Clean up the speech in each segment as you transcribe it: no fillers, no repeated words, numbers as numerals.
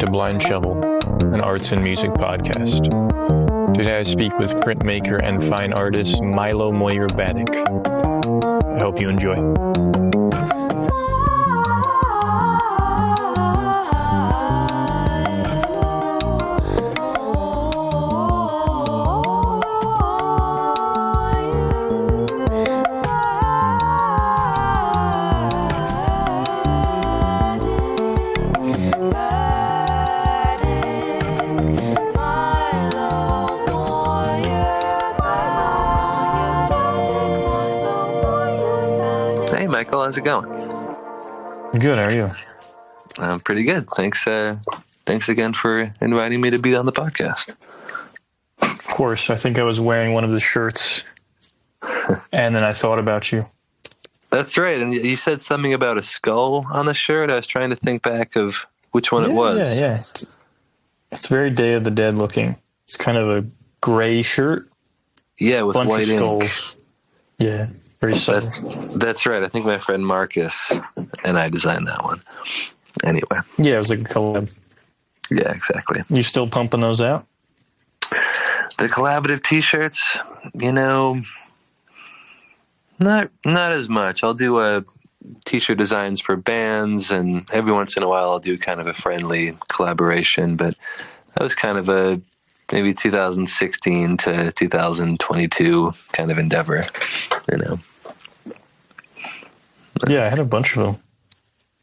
to Blind Shovel, an arts and music podcast. Today I speak with printmaker and fine artist Milo Moyer-Battick. I hope you enjoy. Hey, Michael, how's it going? Good, how are you? I'm pretty good. Thanks again for inviting me to be on the podcast. Of course, I think I was wearing one of the shirts, and then I thought about you. That's right, and you said something about a skull on the shirt. I was trying to think back of which one it was. Yeah. It's very Day of the Dead looking. It's kind of a gray shirt. Yeah, with bunch white of skulls. ink. Yeah, very subtle. That's right. I think my friend Marcus and I designed that one. Anyway. Yeah, it was like a collab. Yeah, exactly. You still pumping those out? The collaborative T-shirts, not as much. I'll do T-shirt designs for bands, and every once in a while I'll do kind of a friendly collaboration. But that was kind of a maybe 2016 to 2022 kind of endeavor, Yeah, I had a bunch of them.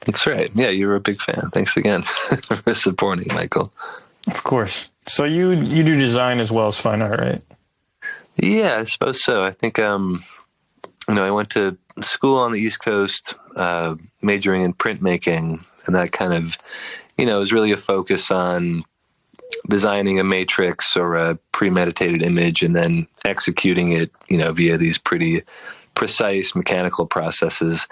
That's right. Yeah, you were a big fan. Thanks again for supporting, Michael. Of course. So you do design as well as fine art, right? Yeah, I suppose so. I think, I went to school on the East Coast, majoring in printmaking, and that kind of, was really a focus on designing a matrix or a premeditated image and then executing it, via these pretty precise mechanical processes.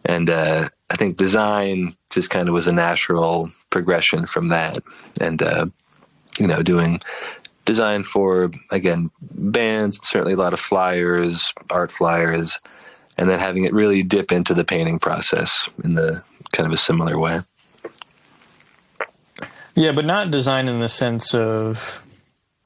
And I think design just kind of was a natural progression from that. And, doing design for, again, bands, certainly a lot of flyers, art flyers, and then having it really dip into the painting process in the kind of a similar way. Yeah, but not design in the sense of,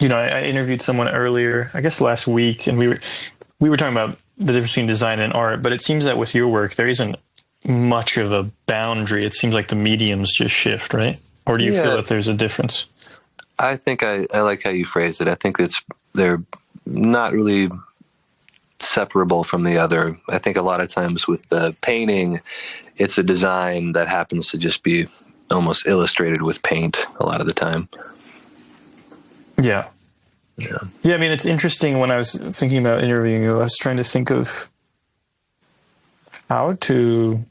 I interviewed someone earlier, I guess last week, and we were talking about the difference between design and art, but it seems that with your work, there isn't much of a boundary. It seems like the mediums just shift, right? Or do you feel that there's a difference? I think I like how you phrased it. I think they're not really separable from the other. I think a lot of times with the painting, it's a design that happens to just be almost illustrated with paint a lot of the time. Yeah. I mean, it's interesting. When I was thinking about interviewing you, I was trying to think of how to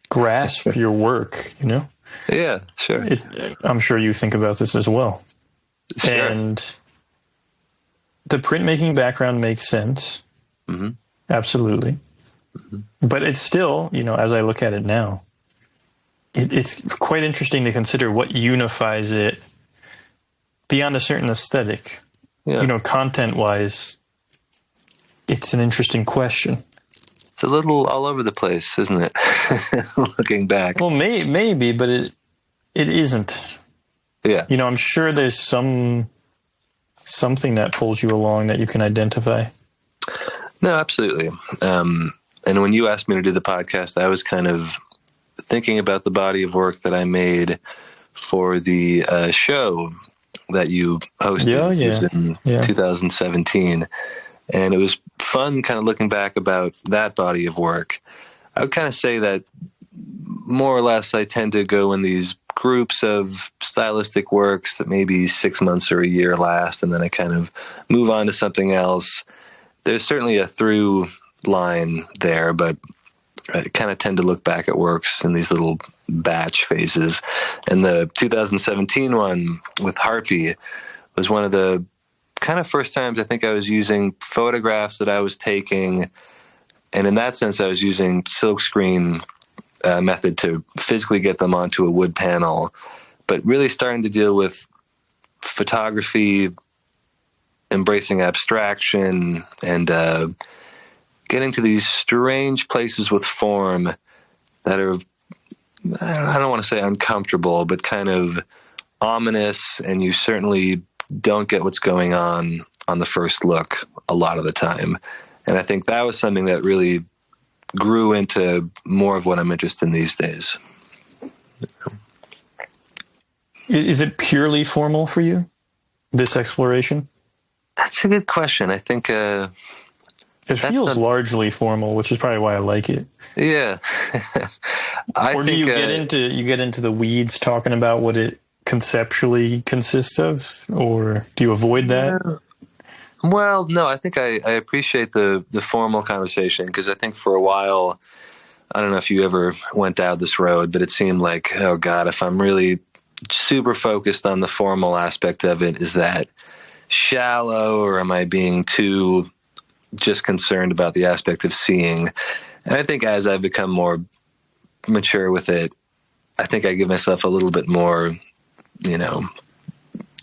grasp your work, Yeah, sure. I'm sure you think about this as well. Sure. And the printmaking background makes sense. Mm-hmm. Absolutely. Mm-hmm. But it's still, as I look at it now, it's quite interesting to consider what unifies it beyond a certain aesthetic. Yeah. Content-wise, it's an interesting question. It's a little all over the place, isn't it? Looking back. Well, maybe, but it isn't. Yeah. I'm sure there's something that pulls you along that you can identify. No, absolutely. And when you asked me to do the podcast, I was kind of thinking about the body of work that I made for the show that you hosted in 2017. And it was fun kind of looking back about that body of work. I would kind of say that more or less I tend to go in these groups of stylistic works that maybe 6 months or a year last, and then I kind of move on to something else. There's certainly a through line there, but I kind of tend to look back at works in these little batch phases. And the 2017 one with Harpy was one of the kind of first times I think I was using photographs that I was taking. And in that sense, I was using silkscreen method to physically get them onto a wood panel, but really starting to deal with photography, embracing abstraction, and getting to these strange places with form that are, I don't want to say uncomfortable, but kind of ominous, and you certainly don't get what's going on the first look a lot of the time. And I think that was something that really grew into more of what I'm interested in these days. Is it purely formal for you, this exploration? That's a good question. I think it feels largely formal, which is probably why I like it. Yeah. Or do you get into the weeds talking about what it conceptually consists of, or do you avoid that? Well, no, I think I appreciate the formal conversation, because I think for a while, I don't know if you ever went down this road, but it seemed like, oh God, if I'm really super focused on the formal aspect of it, is that shallow, or am I being too just concerned about the aspect of seeing? And I think as I've become more mature with it, I think I give myself a little bit more,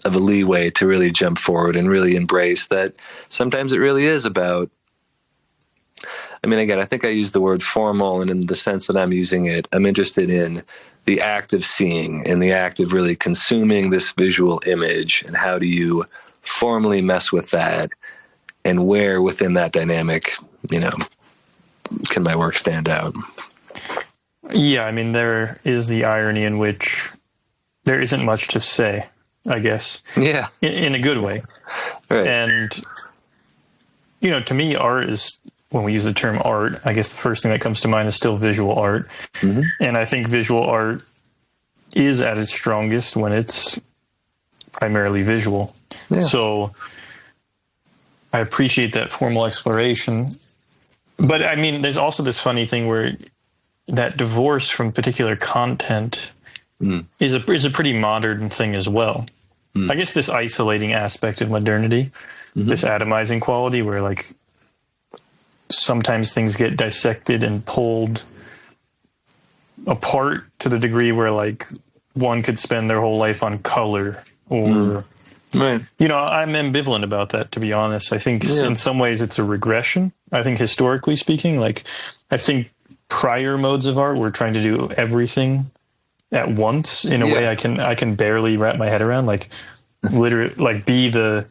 of a leeway to really jump forward and really embrace that sometimes it really is about, again, I think I use the word formal, and in the sense that I'm using it, I'm interested in the act of seeing and the act of really consuming this visual image, and how do you formally mess with that, and where within that dynamic, can my work stand out? Yeah, there is the irony in which there isn't much to say, I guess. Yeah. In a good way. Right. And, to me, art is, when we use the term art, I guess the first thing that comes to mind is still visual art. Mm-hmm. And I think visual art is at its strongest when it's primarily visual. Yeah. So I appreciate that formal exploration. But, there's also this funny thing where that divorce from particular content is a pretty modern thing as well. I guess this isolating aspect of modernity, this atomizing quality where sometimes things get dissected and pulled apart to the degree where one could spend their whole life on color or right. I'm ambivalent about that, to be honest. I think in some ways it's a regression. I think historically speaking, I think prior modes of art were trying to do everything at once in a way I can barely wrap my head around, literally be the,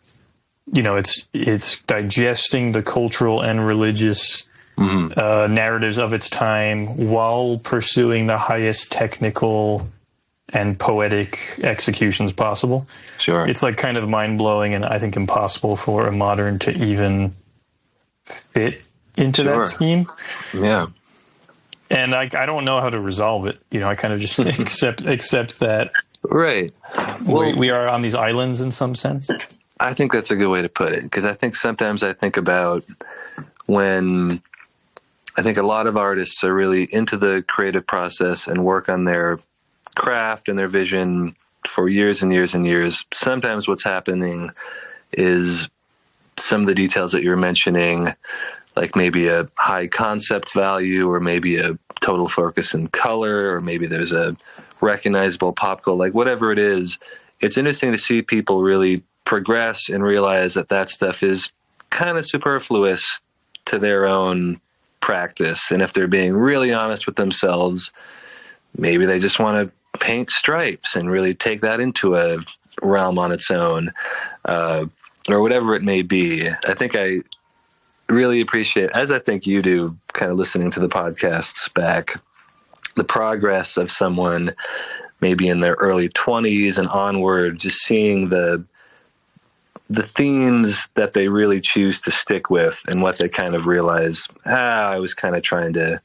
it's digesting the cultural and religious narratives of its time while pursuing the highest technical and poetic executions possible. Sure. It's kind of mind-blowing, and I think impossible for a modern to even fit into that scheme. Yeah. And I don't know how to resolve it. I kind of just accept that. Right. Well, we are on these islands in some sense. I think that's a good way to put it, because I think sometimes I think about when I think a lot of artists are really into the creative process and work on their craft and their vision for years and years and years. Sometimes what's happening is some of the details that you're mentioning, like maybe a high concept value, or maybe a total focus in color, or maybe there's a recognizable pop culture, whatever it is. It's interesting to see people really progress and realize that stuff is kind of superfluous to their own practice. And if they're being really honest with themselves, maybe they just want to paint stripes and really take that into a realm on its own, or whatever it may be. I think I really appreciate, as I think you do, kind of listening to the podcasts back, the progress of someone maybe in their early 20s and onward, just seeing the themes that they really choose to stick with, and what they kind of realize, I was kind of trying to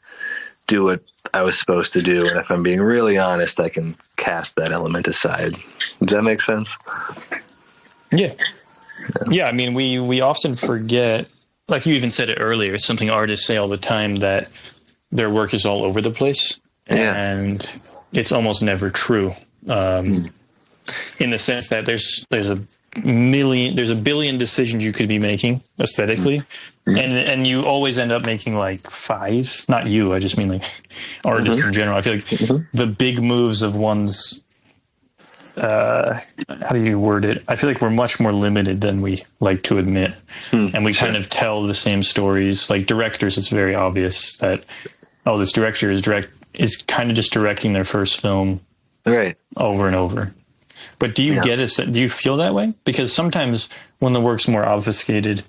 do what I was supposed to do, and if I'm being really honest, I can cast that element aside. Does that make sense? Yeah. We often forget, like you even said it earlier, something artists say all the time, that their work is all over the place, and it's almost never true. In the sense that there's a billion decisions you could be making aesthetically, and you always end up making 5. Not you, I just mean artists in general. I feel like the big moves of one's how do you word it? I feel like we're much more limited than we like to admit, and we kind of tell the same stories. Like directors, it's very obvious that this director is kind of just directing their first film right over and over. But do you do you feel that way? Because sometimes when the work's more obfuscated,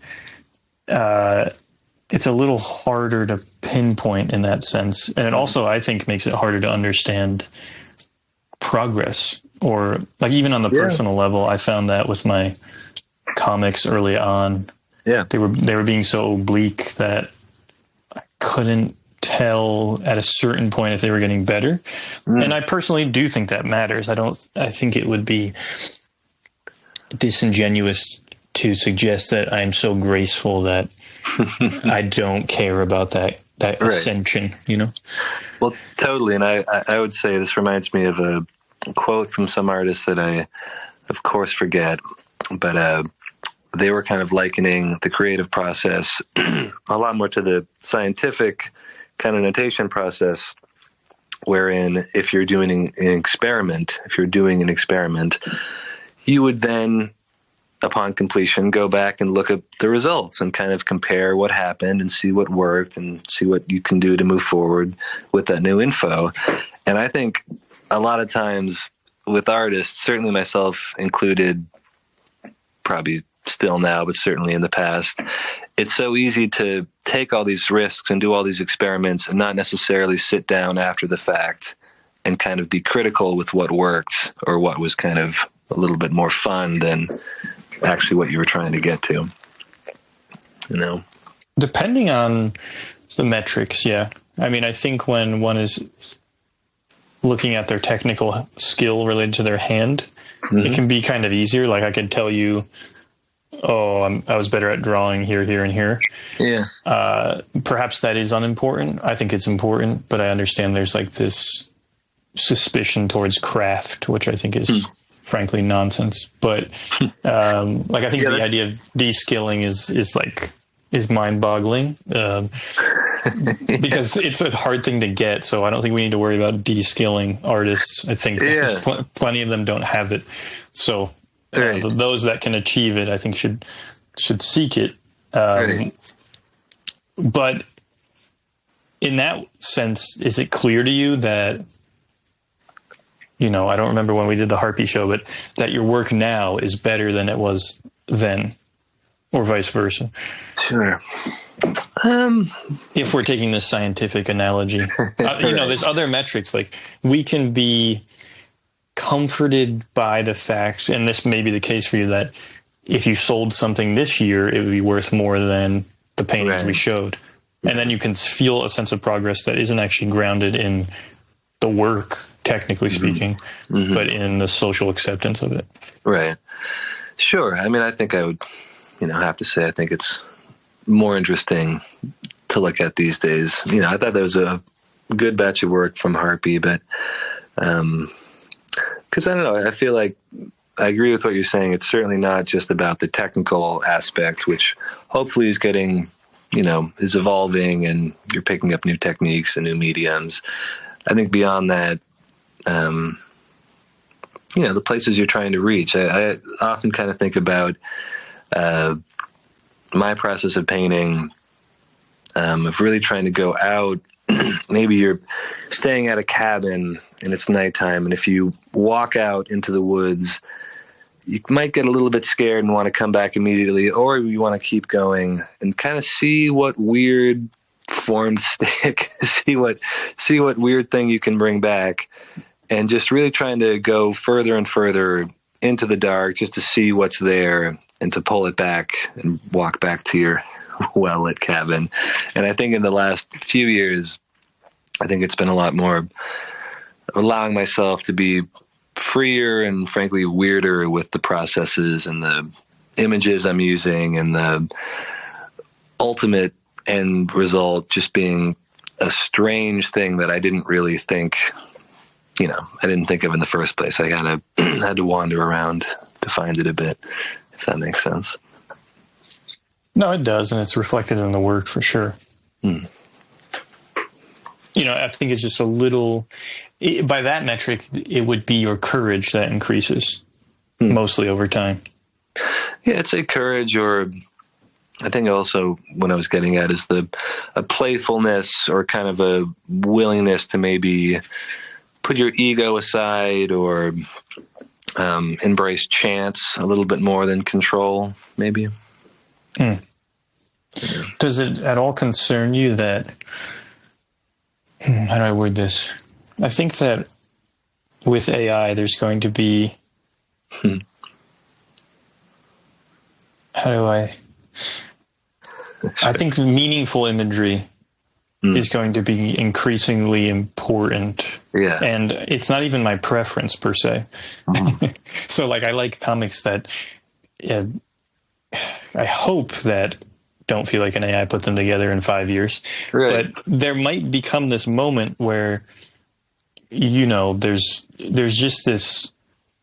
it's a little harder to pinpoint in that sense. And it also, I think, makes it harder to understand progress, or like even on the personal level. I found that with my comics early on. Yeah. They were being so oblique that I couldn't tell at a certain point if they were getting better. And I personally do think that matters. I think it would be disingenuous to suggest that I'm so graceful that I don't care about that ascension, you know? Well, totally. And I would say this reminds me of a quote from some artist that I, of course, forget, but they were kind of likening the creative process a lot more to the scientific kind of notation process, wherein if you're doing an experiment, you would then, upon completion, go back and look at the results and kind of compare what happened and see what worked and see what you can do to move forward with that new info. And I think a lot of times with artists, certainly myself included, probably still now, but certainly in the past, it's so easy to take all these risks and do all these experiments and not necessarily sit down after the fact and kind of be critical with what worked or what was kind of a little bit more fun than actually what you were trying to get to, you know? Depending on the metrics, yeah. I mean, I think when one is looking at their technical skill related to their hand, it can be kind of easier. Like I could tell you, I was better at drawing here, here, and here. Yeah. Perhaps that is unimportant. I think it's important, but I understand there's like this suspicion towards craft, which I think is frankly nonsense. But like I think the idea of de-skilling is mind-boggling because it's a hard thing to get. So I don't think we need to worry about de-skilling artists. I think plenty of them don't have it. So those that can achieve it, I think should seek it. But in that sense, is it clear to you that, you know, I don't remember when we did the Harpy show, but that your work now is better than it was then, or vice versa? Sure. If we're taking this scientific analogy, you know, there's other metrics. Like we can be comforted by the fact, and this may be the case for you, that if you sold something this year, it would be worth more than the paintings we showed. And then you can feel a sense of progress that isn't actually grounded in the work, technically speaking, but in the social acceptance of it. Right. Sure. I mean, I think I would, have to say, I think it's more interesting to look at these days. You know, I thought that was a good batch of work from Harpy, but, because I don't know, I feel like I agree with what you're saying. It's certainly not just about the technical aspect, which hopefully is getting, is evolving, and you're picking up new techniques and new mediums. I think beyond that, the places you're trying to reach. I often kind of think about my process of painting, of really trying to go out. Maybe you're staying at a cabin and it's nighttime, and if you walk out into the woods, you might get a little bit scared and want to come back immediately, or you want to keep going and kind of see what weird formed stick, see what weird thing you can bring back, and just really trying to go further and further into the dark just to see what's there and to pull it back and walk back to your well-lit cabin. And I think in the last few years, I think it's been a lot more allowing myself to be freer and frankly weirder with the processes and the images I'm using, and the ultimate end result just being a strange thing that I didn't really think, I didn't think of in the first place. I kind of had to wander around to find it a bit, if that makes sense. No, it does, and it's reflected in the work for sure. I think it's just a little, by that metric, it would be your courage that increases mostly over time. Yeah, it's a courage, or I think also what I was getting at is a playfulness, or kind of a willingness to maybe put your ego aside, or embrace chance a little bit more than control, maybe. Does it at all concern you that, how do I word this? I think that with AI, there's going to be, I think meaningful imagery is going to be increasingly important. Yeah. And it's not even my preference per se. So like, I like comics that I hope that don't feel like an AI put them together in 5 years. Right. But there might become this moment where, there's just this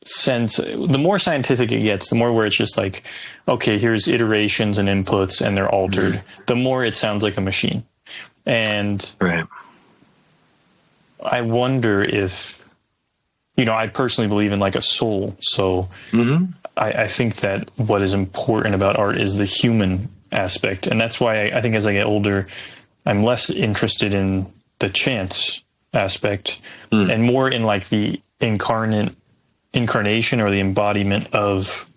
sense, the more scientific it gets, the more where it's just like, okay, here's iterations and inputs and they're altered, the more it sounds like a machine. And right. I wonder if, I personally believe in like a soul. So I think that what is important about art is the human aspect. And that's why I think as I get older, I'm less interested in the chance aspect and more in like the incarnation or the embodiment of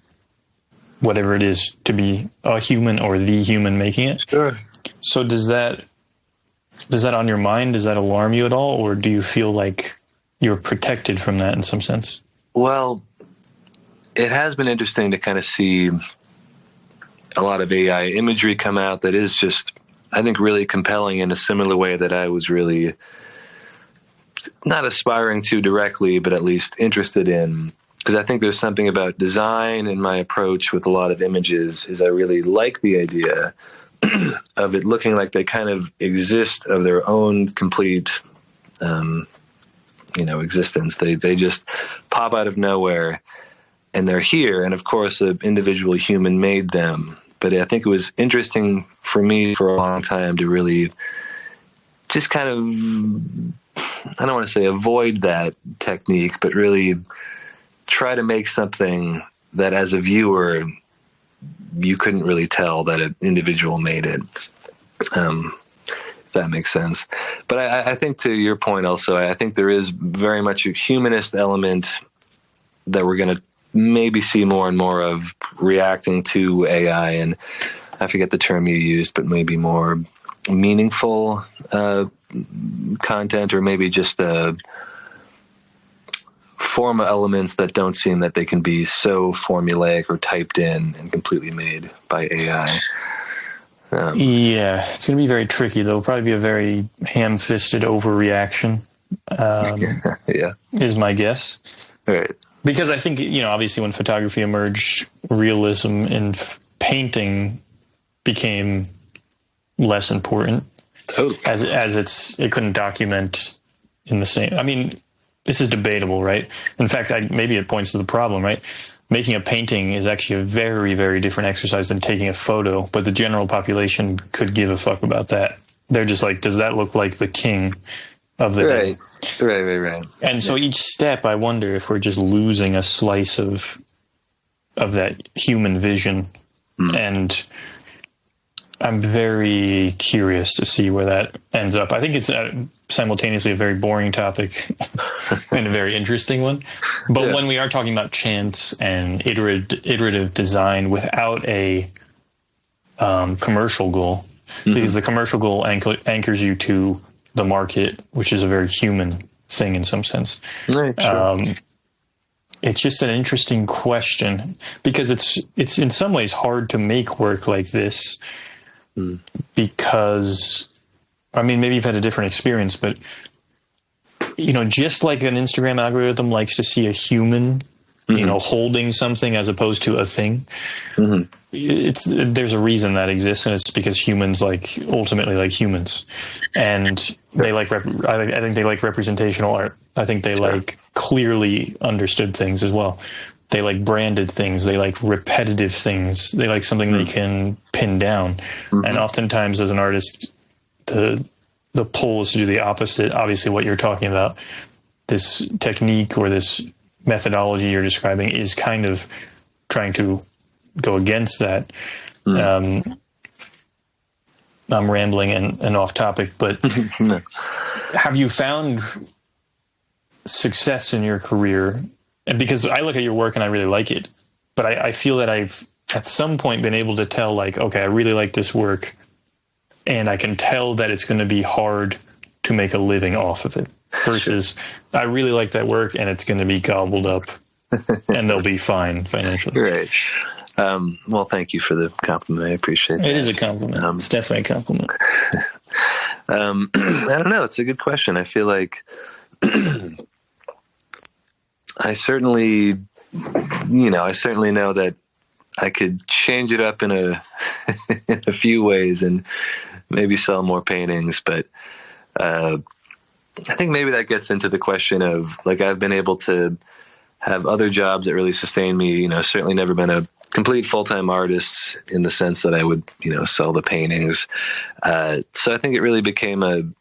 whatever it is to be a human or the human making it. Sure. So does that on your mind, does that alarm you at all? Or do you feel like you're protected from that in some sense? Well, it has been interesting to kind of see a lot of AI imagery come out that is just, I think, really compelling in a similar way that I was really not aspiring to directly, but at least interested in. Because I think there's something about design and my approach with a lot of images is I really like the idea of it looking like they kind of exist of their own complete, existence. They just pop out of nowhere and they're here. And of course, an individual human made them. But I think it was interesting for me for a long time to really just kind of, I don't want to say avoid that technique, but really try to make something that as a viewer, you couldn't really tell that an individual made it, if that makes sense. But I think to your point also, I think there is very much a humanist element that we're going to maybe see more and more of reacting to AI. And I forget the term you used, but maybe more meaningful content, or maybe just form elements that don't seem that they can be so formulaic or typed in and completely made by AI. Yeah, it's going to be very tricky, though. It'll probably be a very ham-fisted overreaction, Yeah, is my guess. right. Because I think, obviously when photography emerged, realism in painting became less important. Totally. As it couldn't document in the same. I mean, this is debatable, right? In fact, maybe it points to the problem, right? Making a painting is actually a very, very different exercise than taking a photo, but the general population could give a fuck about that. They're just like, does that look like the king of the day? Right. And so each step, I wonder if we're just losing a slice of that human vision. And I'm very curious to see where that ends up. I think it's simultaneously a very boring topic and a very interesting one. But when we are talking about chance and iterative design without a commercial goal, because the commercial goal anchors you to the market, which is a very human thing in some sense. Right, sure. It's just an interesting question because it's in some ways hard to make work like this. Because, I mean, maybe you've had a different experience, but, just like an Instagram algorithm likes to see a human, holding something as opposed to a thing, there's a reason that exists, and it's because humans ultimately like humans. And they I think they like representational art. I think they like clearly understood things as well. They like branded things. They like repetitive things. They like something they can pin down. And oftentimes as an artist, the pull is to do the opposite. Obviously what you're talking about, this technique or this methodology you're describing is kind of trying to go against that. I'm rambling and off topic, but have you found success in your career And because I look at your work and I really like it, but I feel that I've at some point been able to tell, like, okay, I really like this work, and I can tell that it's going to be hard to make a living off of it versus I really like that work and it's going to be gobbled up and they'll be fine financially. Right. Well, thank you for the compliment. I appreciate that. It is a compliment. It's definitely a compliment. I don't know. It's a good question. I feel like I certainly know that I could change it up in in a few ways and maybe sell more paintings. But I think maybe that gets into the question of, like, I've been able to have other jobs that really sustain me. Certainly never been a complete full-time artist in the sense that I would, sell the paintings. So I think it really became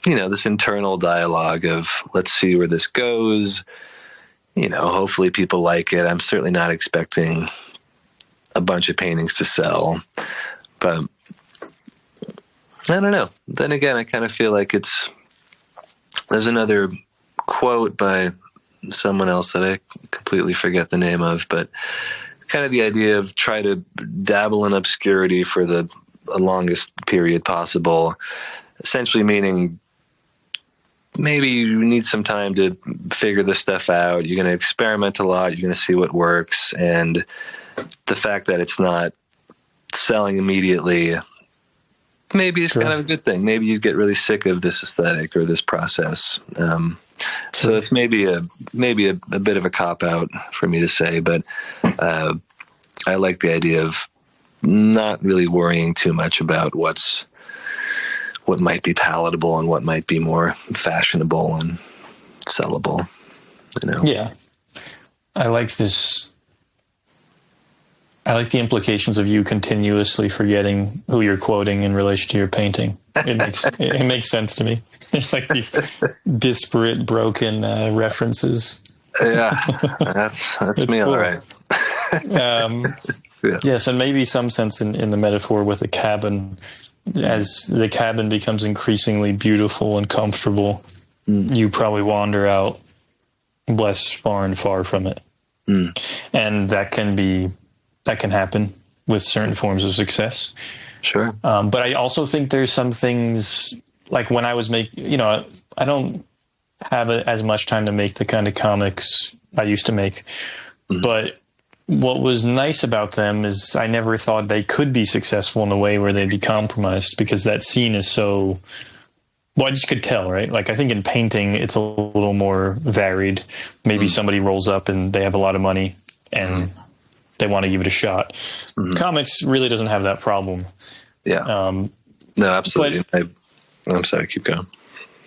this internal dialogue of, let's see where this goes. Hopefully people like it. I'm certainly not expecting a bunch of paintings to sell, but I don't know. Then again, I kind of feel like there's another quote by someone else that I completely forget the name of, but kind of the idea of try to dabble in obscurity for the longest period possible, essentially meaning maybe you need some time to figure this stuff out. You're going to experiment a lot. You're going to see what works. And the fact that it's not selling immediately, maybe it's kind of a good thing. Maybe you get really sick of this aesthetic or this process. So it's maybe a bit of a cop-out for me to say, but I like the idea of not really worrying too much about what might be palatable and what might be more fashionable and sellable. Yeah. I like this. I like the implications of you continuously forgetting who you're quoting in relation to your painting. It makes sense to me. It's like these disparate, broken references. Yeah, that's me, cool. All right. Yes, and maybe some sense in the metaphor with a cabin. As the cabin becomes increasingly beautiful and comfortable, you probably wander out less far and far from it. And that can happen with certain forms of success. Sure. But I also think there's some things, like when I was I don't have as much time to make the kind of comics I used to make. But what was nice about them is I never thought they could be successful in a way where they'd be compromised, because that scene is so, well, I just could tell, right? Like, I think in painting, it's a little more varied. Maybe somebody rolls up and they have a lot of money and they want to give it a shot. Comics really doesn't have that problem. Yeah. No, absolutely. I'm sorry, keep going.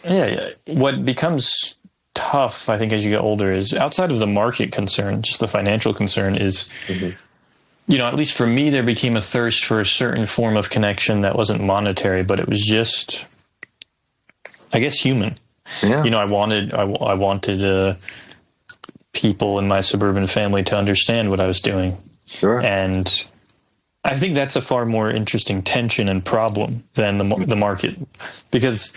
Yeah. What becomes tough, I think, as you get older is, outside of the market concern, just the financial concern is, at least for me, there became a thirst for a certain form of connection that wasn't monetary, but it was just, I guess, human. Yeah. I wanted people in my suburban family to understand what I was doing. Sure. And I think that's a far more interesting tension and problem than the market, because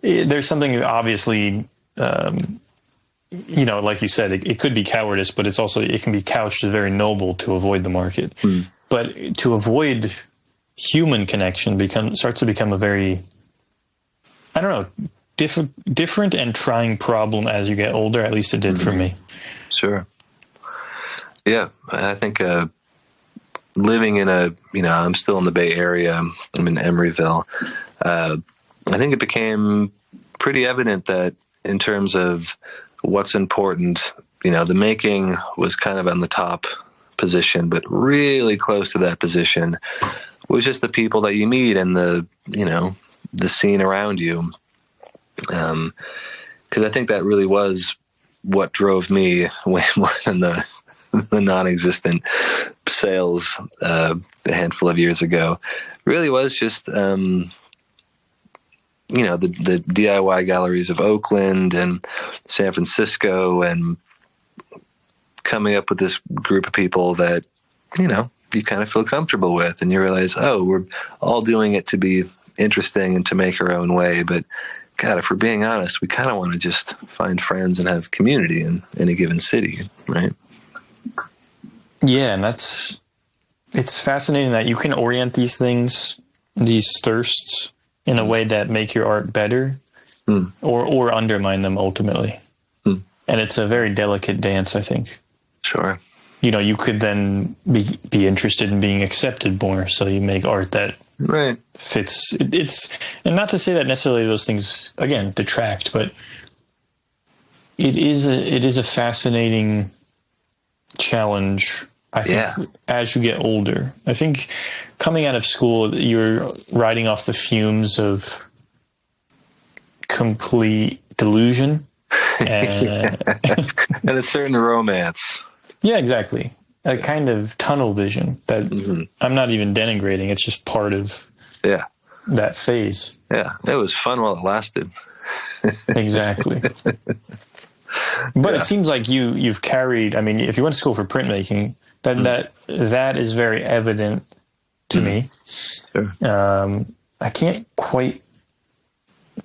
there's something obviously, like you said, it could be cowardice, but it can be couched as very noble to avoid the market. But to avoid human connection starts to become a very, I don't know, different and trying problem as you get older. At least it did for me. Sure. Yeah, I think living in I'm still in the Bay Area. I'm in Emeryville. I think it became pretty evident that in terms of what's important, the making was kind of on the top position, but really close to that position was just the people that you meet and the scene around you. Because I think that really was what drove me way more than the non-existent sales a handful of years ago. Really was just the DIY galleries of Oakland and San Francisco, and coming up with this group of people that you kind of feel comfortable with, and you realize, we're all doing it to be interesting and to make our own way, but God, if we're being honest, we kind of want to just find friends and have community in any given city, right? Yeah, and it's fascinating that you can orient these things, these thirsts, in a way that make your art better or undermine them ultimately. And it's a very delicate dance, I think. Sure. You could then be interested in being accepted more, so you make art that Right. fits. And not to say that necessarily those things, again, detract, but it is a fascinating challenge, I think, as you get older. I think coming out of school, you're riding off the fumes of complete delusion and a certain romance. Yeah, exactly. A kind of tunnel vision that I'm not even denigrating. It's just part of that phase. Yeah, it was fun while it lasted. Exactly. But it seems like you've carried, I mean, if you went to school for printmaking, then that is very evident to me. Sure. I can't quite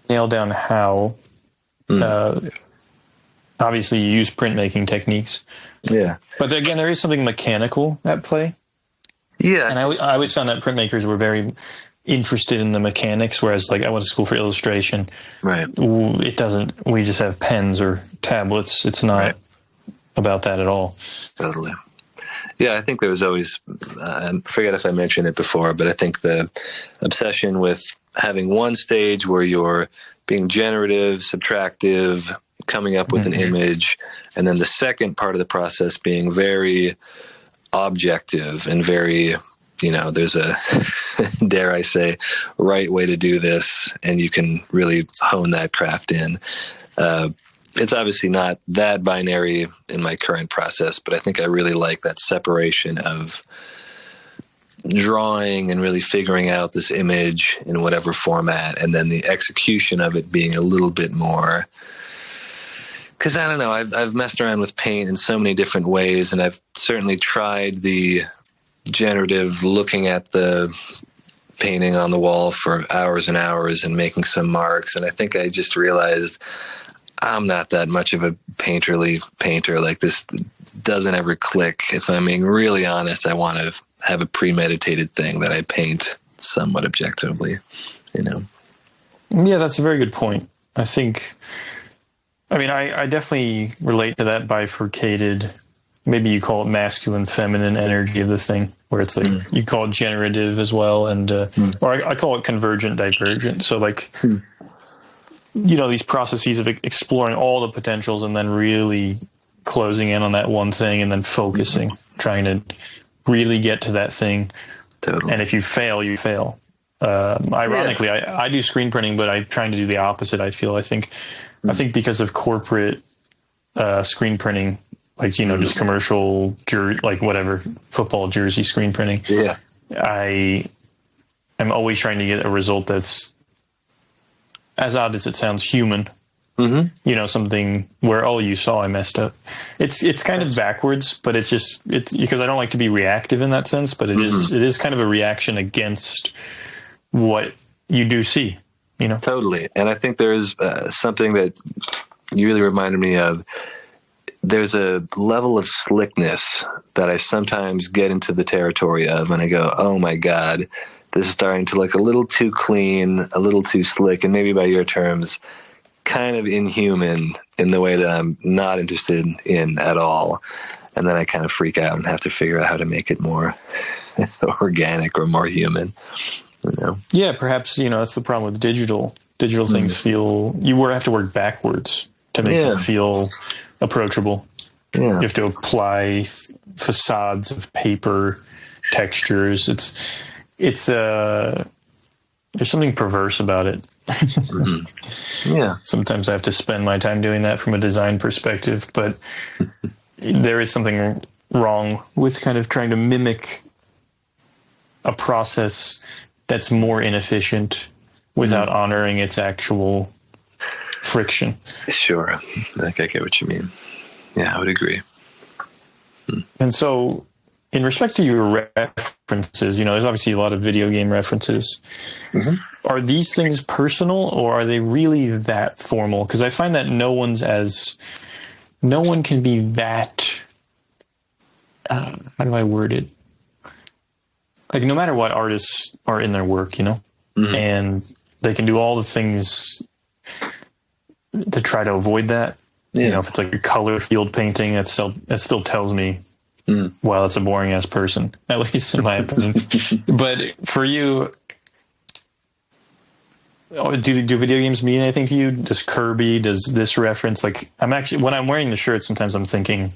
nail down how. Obviously, you use printmaking techniques. Yeah. But again, there is something mechanical at play. Yeah. And I always found that printmakers were very interested in the mechanics, whereas like I went to school for illustration. Right. We just have pens or tablets. It's not about that at all. Totally. Yeah, I think there was always, I forget if I mentioned it before, but I think the obsession with having one stage where you're being generative, subtractive, coming up with an image, and then the second part of the process being very objective and very, there's a, dare I say, right way to do this, and you can really hone that craft in. It's obviously not that binary in my current process, but I think I really like that separation of drawing and really figuring out this image in whatever format, and then the execution of it being a little bit more, because I don't know, I've messed around with paint in so many different ways, and I've certainly tried the generative looking at the painting on the wall for hours and hours and making some marks, and I think I just realized I'm not that much of a painterly painter. Like, this doesn't ever click. If I'm being really honest, I want to have a premeditated thing that I paint somewhat objectively, Yeah, that's a very good point. I think, I definitely relate to that bifurcated, maybe you call it masculine, feminine energy of this thing, where it's like, you call it generative as well. And, or I call it convergent, divergent. So like, these processes of exploring all the potentials and then really closing in on that one thing and then focusing, trying to really get to that thing. Totally. And if you fail, you fail. Ironically, I do screen printing, but I'm trying to do the opposite. I think because of corporate screen printing, like, just commercial, like whatever, football jersey screen printing. Yeah. I'm always trying to get a result that's, as odd as it sounds, human. Something where, you saw I messed up. It's kind of backwards, but it's because I don't like to be reactive in that sense, but it is kind of a reaction against what you do see, Totally. And I think there's something that you really reminded me of. There's a level of slickness that I sometimes get into the territory of, and I go, oh my God, this is starting to look a little too clean, a little too slick, and maybe by your terms, kind of inhuman in the way that I'm not interested in at all. And then I kind of freak out and have to figure out how to make it more organic or more human. Yeah, perhaps, that's the problem with digital. Digital things feel, you have to work backwards to make them feel approachable. Yeah. You have to apply facades of paper, textures. It's there's something perverse about it. Yeah. Sometimes I have to spend my time doing that from a design perspective, but there is something wrong with kind of trying to mimic a process that's more inefficient without honoring its actual friction. Sure. I think I get what you mean. Yeah, I would agree. And so in respect to your references, there's obviously a lot of video game references. Mm-hmm. Are these things personal, or are they really that formal? Because I find that no one can be that, how do I word it? Like, no matter what artists are in their work, Mm-hmm. and they can do all the things to try to avoid that. Yeah. If it's like a color field painting, it still tells me, well, it's a boring ass person, at least in my opinion. But for you, do video games mean anything to you? Does Kirby, does this reference, like, when I'm wearing the shirt, sometimes I'm thinking,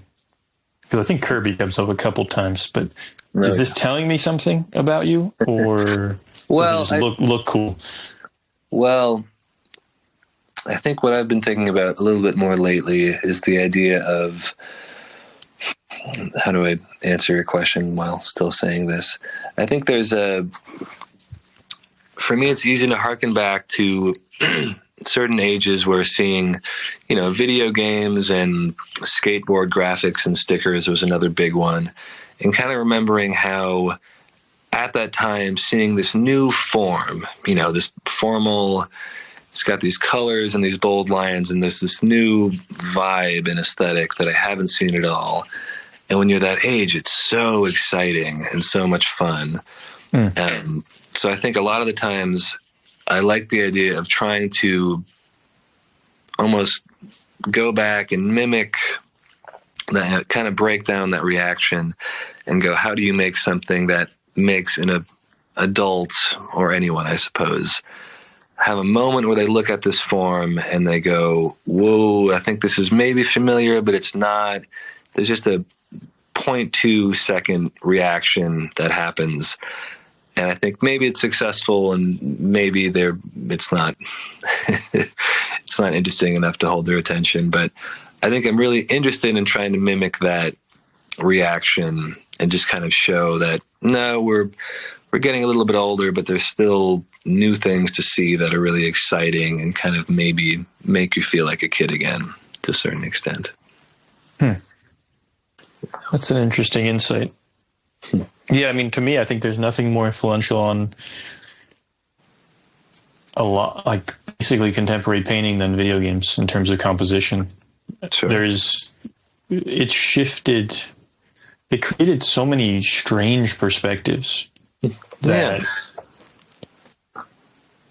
because I think Kirby comes up a couple times, but Really? Is this telling me something about you, or does it just look cool? Well, I think what I've been thinking about a little bit more lately is the idea of, how do I answer your question while still saying this? I think for me, it's easy to harken back to certain ages where seeing, video games and skateboard graphics and stickers was another big one. And kind of remembering how at that time, seeing this new form, this formal, it's got these colors and these bold lines, and there's this new vibe and aesthetic that I haven't seen at all. And when you're that age, it's so exciting and so much fun. So I think a lot of the times I like the idea of trying to almost go back and mimic that, kind of break down that reaction and go, how do you make something that makes an adult, or anyone, I suppose, have a moment where they look at this form and they go, whoa, I think this is maybe familiar, but it's not. There's just a 0.2 second reaction that happens. And I think maybe it's successful, and maybe it's not it's not interesting enough to hold their attention. But I think I'm really interested in trying to mimic that reaction and just kind of show that, no, we're getting a little bit older, but there's still new things to see that are really exciting and kind of maybe make you feel like a kid again to a certain extent. That's an interesting insight. Yeah, to me, I think there's nothing more influential on a lot, like basically contemporary painting, than video games in terms of composition. Sure. It created so many strange perspectives that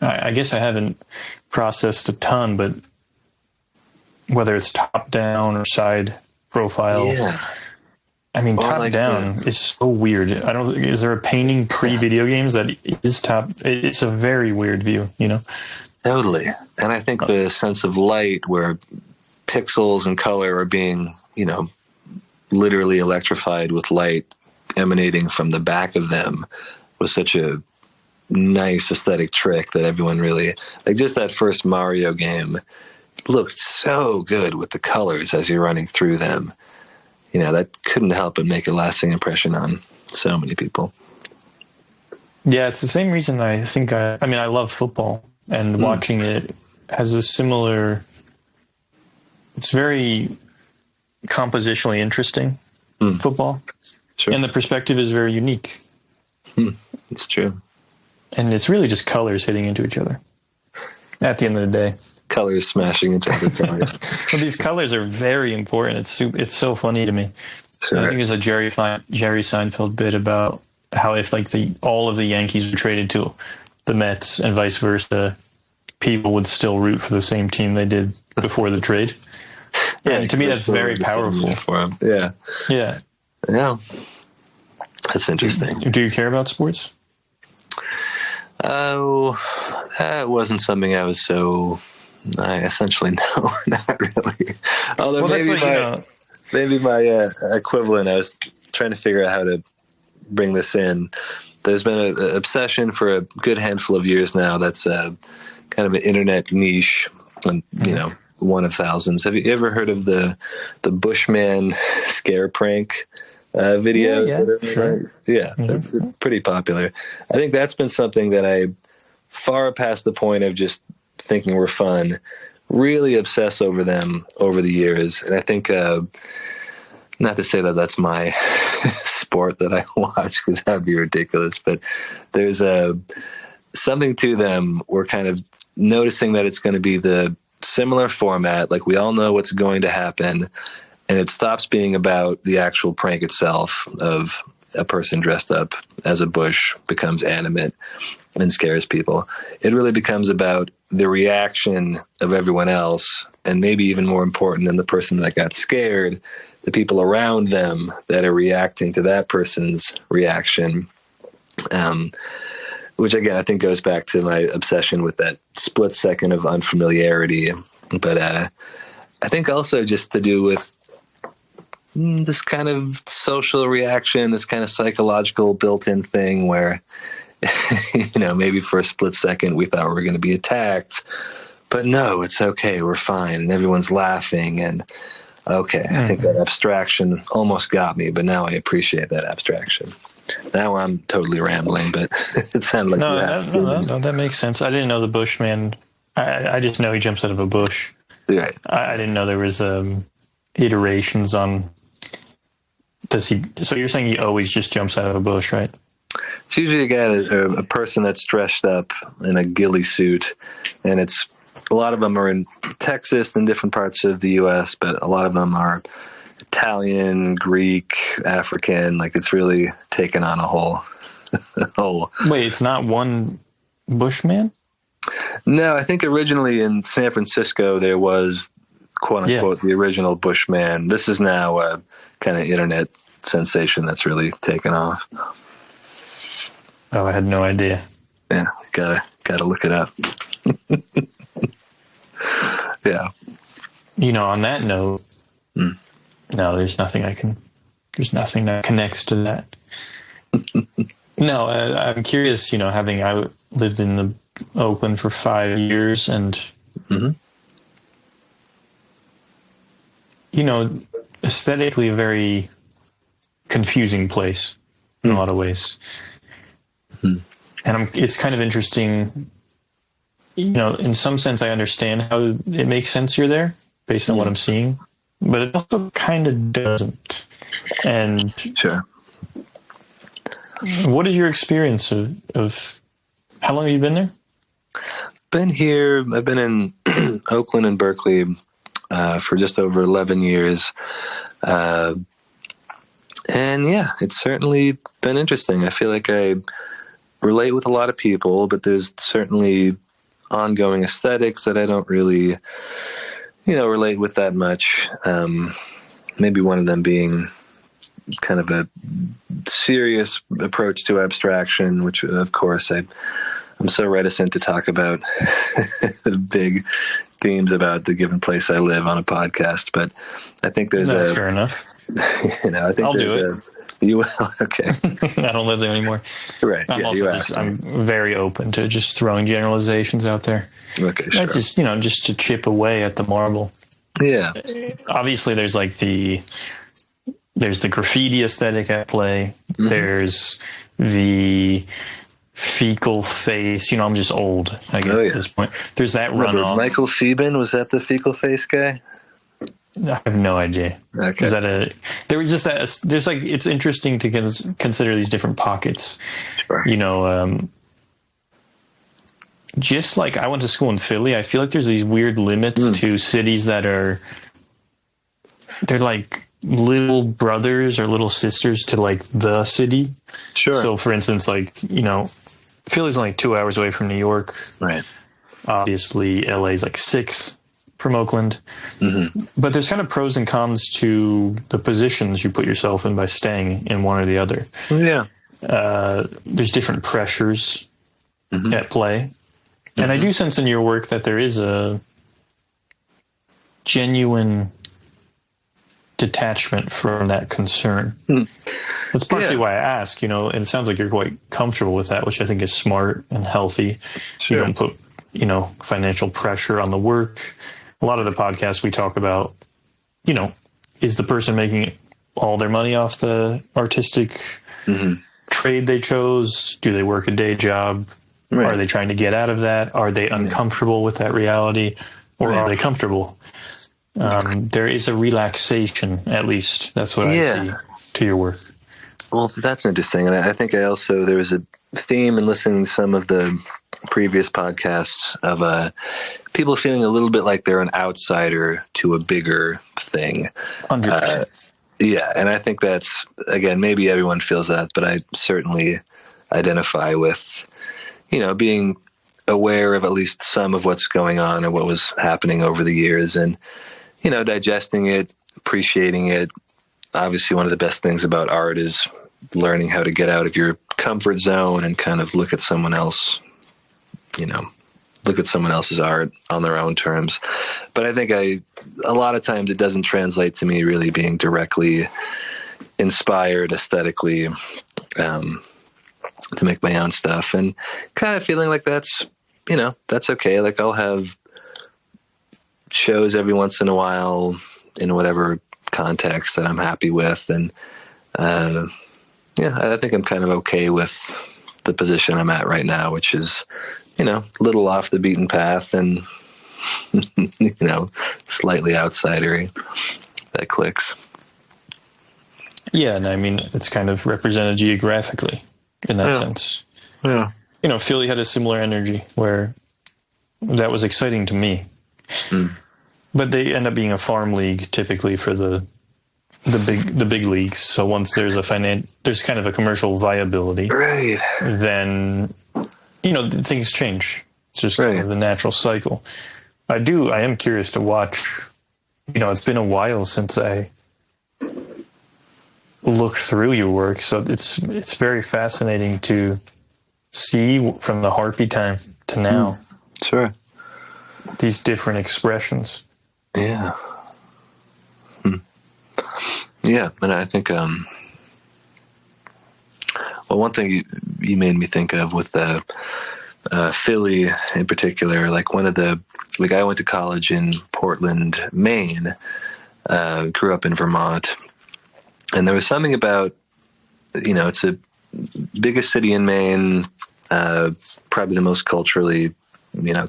I guess I haven't processed a ton, but whether it's top down or side profile, top down is so weird. Is there a painting pre-video games that is top? It's a very weird view, Totally. And I think the sense of light, where pixels and color are being, literally electrified with light emanating from the back of them, was such a nice aesthetic trick that everyone really, like, just that first Mario game looked so good with the colors as you're running through them. That couldn't help but make a lasting impression on so many people. Yeah, it's the same reason I think I love football, and watching it has a similar, it's very compositionally interesting, football. Sure. And the perspective is very unique. It's true. And it's really just colors hitting into each other at the end of the day. Colors smashing into other colors. Well, these colors are very important. It's so funny to me. Sure. I think there's a Jerry Seinfeld bit about how if all of the Yankees were traded to the Mets and vice versa, people would still root for the same team they did before the trade. Yeah, and to me that's very powerful for him. Yeah. Yeah. Yeah. That's interesting. Do you care about sports? Oh, that wasn't something I essentially no, not really. Although maybe my equivalent, I was trying to figure out how to bring this in. There's been an obsession for a good handful of years now that's kind of an internet niche, and one of thousands. Have you ever heard of the Bushman scare prank video? Yeah, sure. Yeah, mm-hmm. Pretty popular. I think that's been something that I, far past the point of just thinking were fun, really obsess over them over the years. And I think not to say that that's my sport that I watch, because that'd be ridiculous, but there's something to them. We're kind of noticing that it's going to be the similar format. Like, we all know what's going to happen, and it stops being about the actual prank itself of a person dressed up as a bush becomes animate and scares people. It really becomes about the reaction of everyone else, and maybe even more important than the person that got scared, the people around them that are reacting to that person's reaction. Which again, I think goes back to my obsession with that split second of unfamiliarity. But I think also just to do with this kind of social reaction, this kind of psychological built-in thing where, maybe for a split second we thought we were going to be attacked, but no, it's okay, we're fine, and everyone's laughing, and okay, I think that abstraction almost got me, but now I appreciate that abstraction. Now I'm totally rambling, but it sounded like that makes sense. I didn't know the Bushman. I just know he jumps out of a bush. Right. I didn't know there was iterations on. Does he? So you're saying he always just jumps out of a bush, right? It's usually a person that's dressed up in a ghillie suit, and it's a lot of them are in Texas and different parts of the U.S., but a lot of them are Italian, Greek, African. Like, it's really taken on a whole. Wait, it's not one Bushman? No, I think originally in San Francisco there was, quote unquote, the original Bushman. This is now a kind of internet sensation that's really taken off. Oh, I had no idea. Yeah, gotta look it up. Yeah. On that note, no, there's nothing that connects to that. No, I'm curious, I lived in Oakland for 5 years, and, aesthetically a very confusing place in a lot of ways. And it's kind of interesting, in some sense I understand how it makes sense you're there based on what I'm seeing, but it also kind of doesn't. And sure. What is your experience of how long have you been there? I've been in Oakland and Berkeley for just over 11 years. And yeah, it's certainly been interesting. I feel like I relate with a lot of people, but there's certainly ongoing aesthetics that I don't really, relate with that much. Maybe one of them being kind of a serious approach to abstraction, which of course I'm so reticent to talk about big themes about the given place I live on a podcast, but I think there's That's fair enough. I think I'll do it. You will? Okay. I don't live there anymore. Right. I'm very open to just throwing generalizations out there. Okay, sure. That's just, just to chip away at the marble. Yeah. Obviously, there's the graffiti aesthetic at play. There's the fecal face. I'm just old, I guess, at this point. There's that runoff. Michael Sieben, was that the fecal face guy? I have no idea. Okay. It's interesting to consider these different pockets. Sure. Just like I went to school in Philly, I feel like there's these weird limits to cities that they're like little brothers or little sisters to like the city. Sure. So for instance, Philly's only 2 hours away from New York. Right. Obviously LA's like 6 from Oakland. But there's kind of pros and cons to the positions you put yourself in by staying in one or the other. Yeah. There's different pressures at play. And I do sense in your work that there is a genuine detachment from that concern. That's partially why I ask, and it sounds like you're quite comfortable with that, which I think is smart and healthy. Sure. You don't put, financial pressure on the work. A lot of the podcasts we talk about, is the person making all their money off the artistic trade they chose? Do they work a day job? Right. Are they trying to get out of that? Are they uncomfortable with that reality? Or are they comfortable? There is a relaxation, at least. That's what I see to your work. Well, that's interesting. And I think there was a theme in listening to some of the previous podcasts of people feeling a little bit like they're an outsider to a bigger thing. 100%. Yeah. And I think that's, again, maybe everyone feels that, but I certainly identify with, being aware of at least some of what's going on and what was happening over the years and, digesting it, appreciating it. Obviously, one of the best things about art is learning how to get out of your comfort zone and kind of look at someone else, look at someone else's art on their own terms. But I think a lot of times it doesn't translate to me really being directly inspired aesthetically to make my own stuff, and kind of feeling like that's okay. Like I'll have shows every once in a while in whatever context that I'm happy with. And I think I'm kind of okay with the position I'm at right now, which is, a little off the beaten path and, slightly outsidery. That clicks. Yeah, and I mean, it's kind of represented geographically in that sense. Yeah. Philly had a similar energy where that was exciting to me. But they end up being a farm league typically for the big leagues. So once there's there's kind of a commercial viability, right, then things change. It's just kind of the natural cycle. I am curious to watch. It's been a while since I looked through your work, so it's very fascinating to see from the Harpy time to now. Sure. These different expressions. Yeah. Yeah, and I think, one thing you made me think of with the Philly in particular, like I went to college in Portland, Maine, grew up in Vermont, and there was something about, it's the biggest city in Maine, probably the most culturally,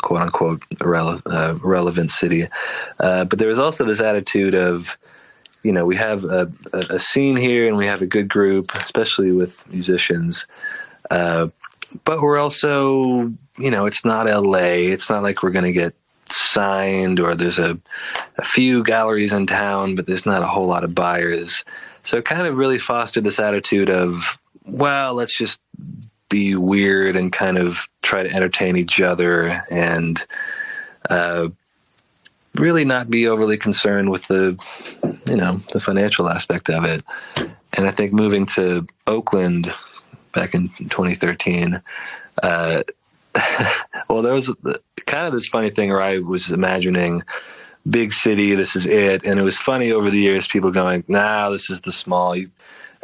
quote unquote, relevant city. But there was also this attitude of, we have a scene here and we have a good group, especially with musicians. But we're also, it's not LA. It's not like we're going to get signed, or there's a few galleries in town, but there's not a whole lot of buyers. So it kind of really fostered this attitude of, well, let's just be weird and kind of try to entertain each other and really not be overly concerned with the financial aspect of it. And I think moving to Oakland back in 2013, well, there was kind of this funny thing where I was imagining big city, this is it. And it was funny over the years, people going, nah, this is the small,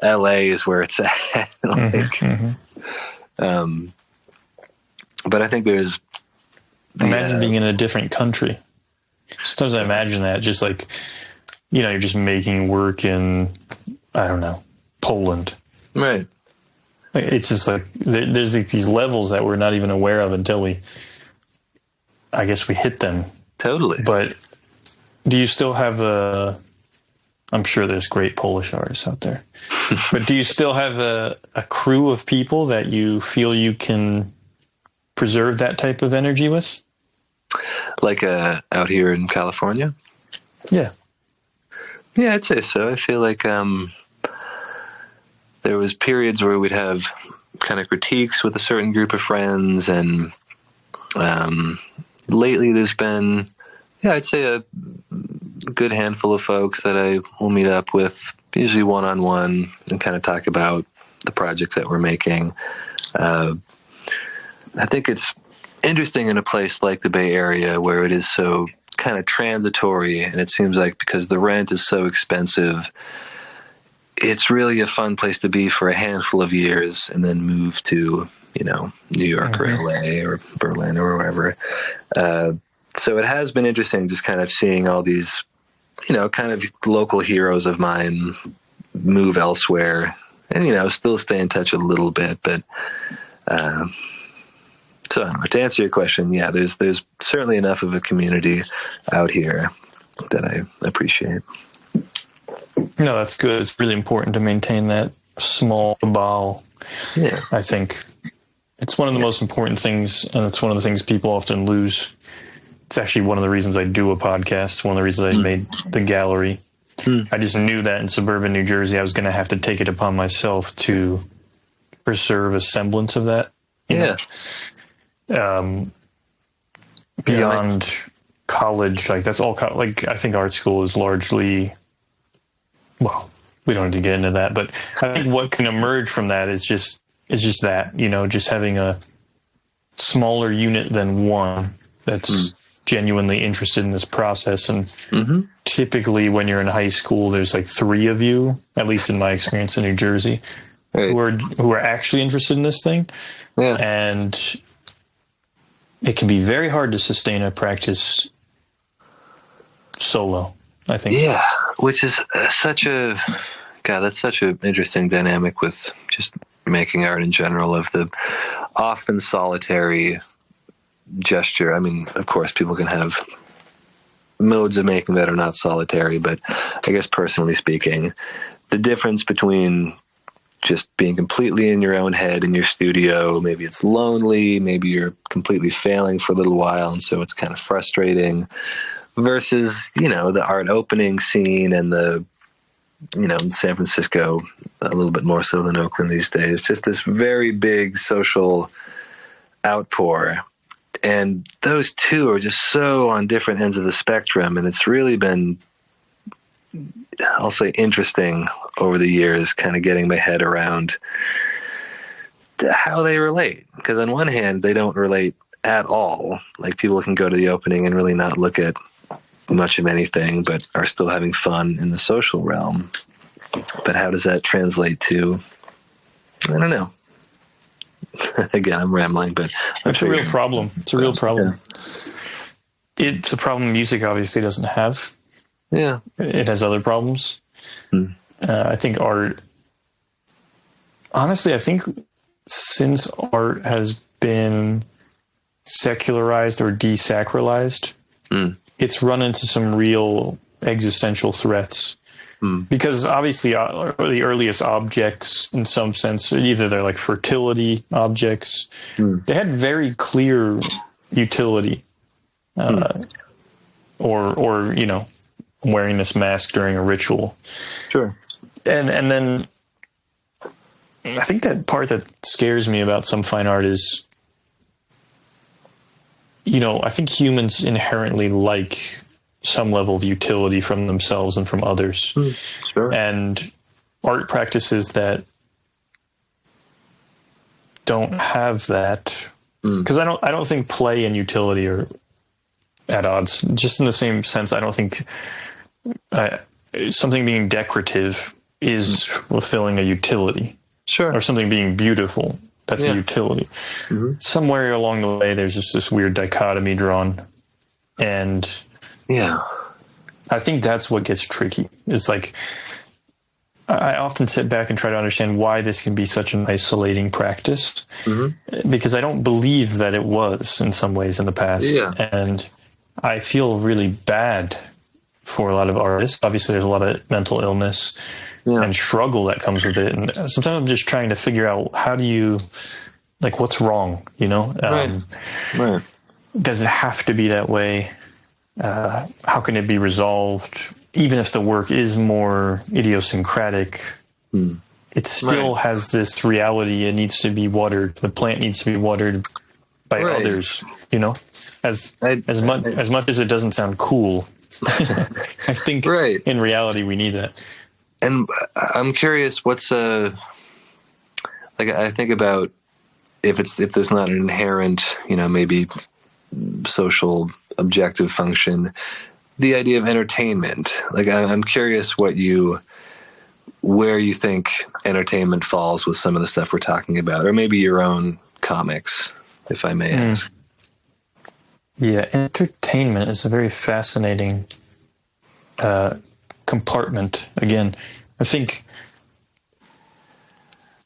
LA is where it's at. But I think there's... Imagine being in a different country. Sometimes I imagine that, just like, you're just making work in, I don't know, Poland. Right. It's just like, there's like these levels that we're not even aware of until we hit them. Totally. But do you still have I'm sure there's great Polish artists out there, but do you still have a crew of people that you feel you can preserve that type of energy with? Like out here in California? Yeah. Yeah, I'd say so. I feel like there was periods where we'd have kind of critiques with a certain group of friends, and lately there's been, I'd say a good handful of folks that I will meet up with, usually one-on-one, and kind of talk about the projects that we're making. I think it's interesting in a place like the Bay Area where it is so kind of transitory, and it seems like because the rent is so expensive, it's really a fun place to be for a handful of years and then move to, New York or LA or Berlin or wherever. So it has been interesting just kind of seeing all these, kind of local heroes of mine move elsewhere and, still stay in touch a little bit. But so to answer your question, yeah, there's certainly enough of a community out here that I appreciate. No, that's good. It's really important to maintain that small cabal. Yeah. I think it's one of the most important things, and it's one of the things people often lose. It's actually one of the reasons I do a podcast. One of the reasons I made the gallery. I just knew that in suburban New Jersey, I was going to have to take it upon myself to preserve a semblance of that. Yeah. Beyond college, like that's all. Like I think art school is largely. Well, we don't need to get into that, but I think what can emerge from that is just that, just having a smaller unit than one that's genuinely interested in this process. And typically when you're in high school, there's like 3 of you, at least in my experience in New Jersey, right, who are actually interested in this thing. Yeah. And it can be very hard to sustain a practice solo, I think. Yeah, which is that's such an interesting dynamic with just making art in general, of the often solitary gesture. I mean, of course, people can have modes of making that are not solitary, but I guess personally speaking, the difference between just being completely in your own head in your studio, maybe it's lonely, maybe you're completely failing for a little while, and so it's kind of frustrating, versus, the art opening scene and the, in San Francisco, a little bit more so than Oakland these days, just this very big social outpour. And those two are just so on different ends of the spectrum. And it's really been, I'll say, interesting over the years, kind of getting my head around how they relate. Because on one hand, they don't relate at all. Like, people can go to the opening and really not look at much of anything, but are still having fun in the social realm. But how does that translate to, I don't know. Again, I'm rambling, but it's a real problem. It's a real problem. Yeah. It's a problem music obviously doesn't have. Yeah. It has other problems. I think art, honestly, I think since art has been secularized or desacralized, it's run into some real existential threats. Because obviously the earliest objects, in some sense, either they're like fertility objects, they had very clear utility, or wearing this mask during a ritual. Sure. And then I think that part that scares me about some fine art is, I think humans inherently like some level of utility from themselves and from others. Sure. And art practices that don't have that, because I don't think play and utility are at odds. Just in the same sense, I don't think something being decorative is fulfilling a utility. Sure. Or something being beautiful, that's a utility. Somewhere along the way, there's just this weird dichotomy drawn. And I think that's what gets tricky. It's like, I often sit back and try to understand why this can be such an isolating practice, because I don't believe that it was in some ways in the past. And I feel really bad for a lot of artists. Obviously, there's a lot of mental illness and struggle that comes with it. And sometimes I'm just trying to figure out, how do you, what's wrong, Right. Does it have to be that way? How can it be resolved? Even if the work is more idiosyncratic, it still has this reality. It needs to be watered. The plant needs to be watered by others, as much as it doesn't sound cool. I think in reality, we need that. And I'm curious, what's I think about if there's not an inherent, maybe social objective function, the idea of entertainment. I'm curious where you think entertainment falls with some of the stuff we're talking about, or maybe your own comics, if I may ask. Yeah, entertainment is a very fascinating compartment. Again, I think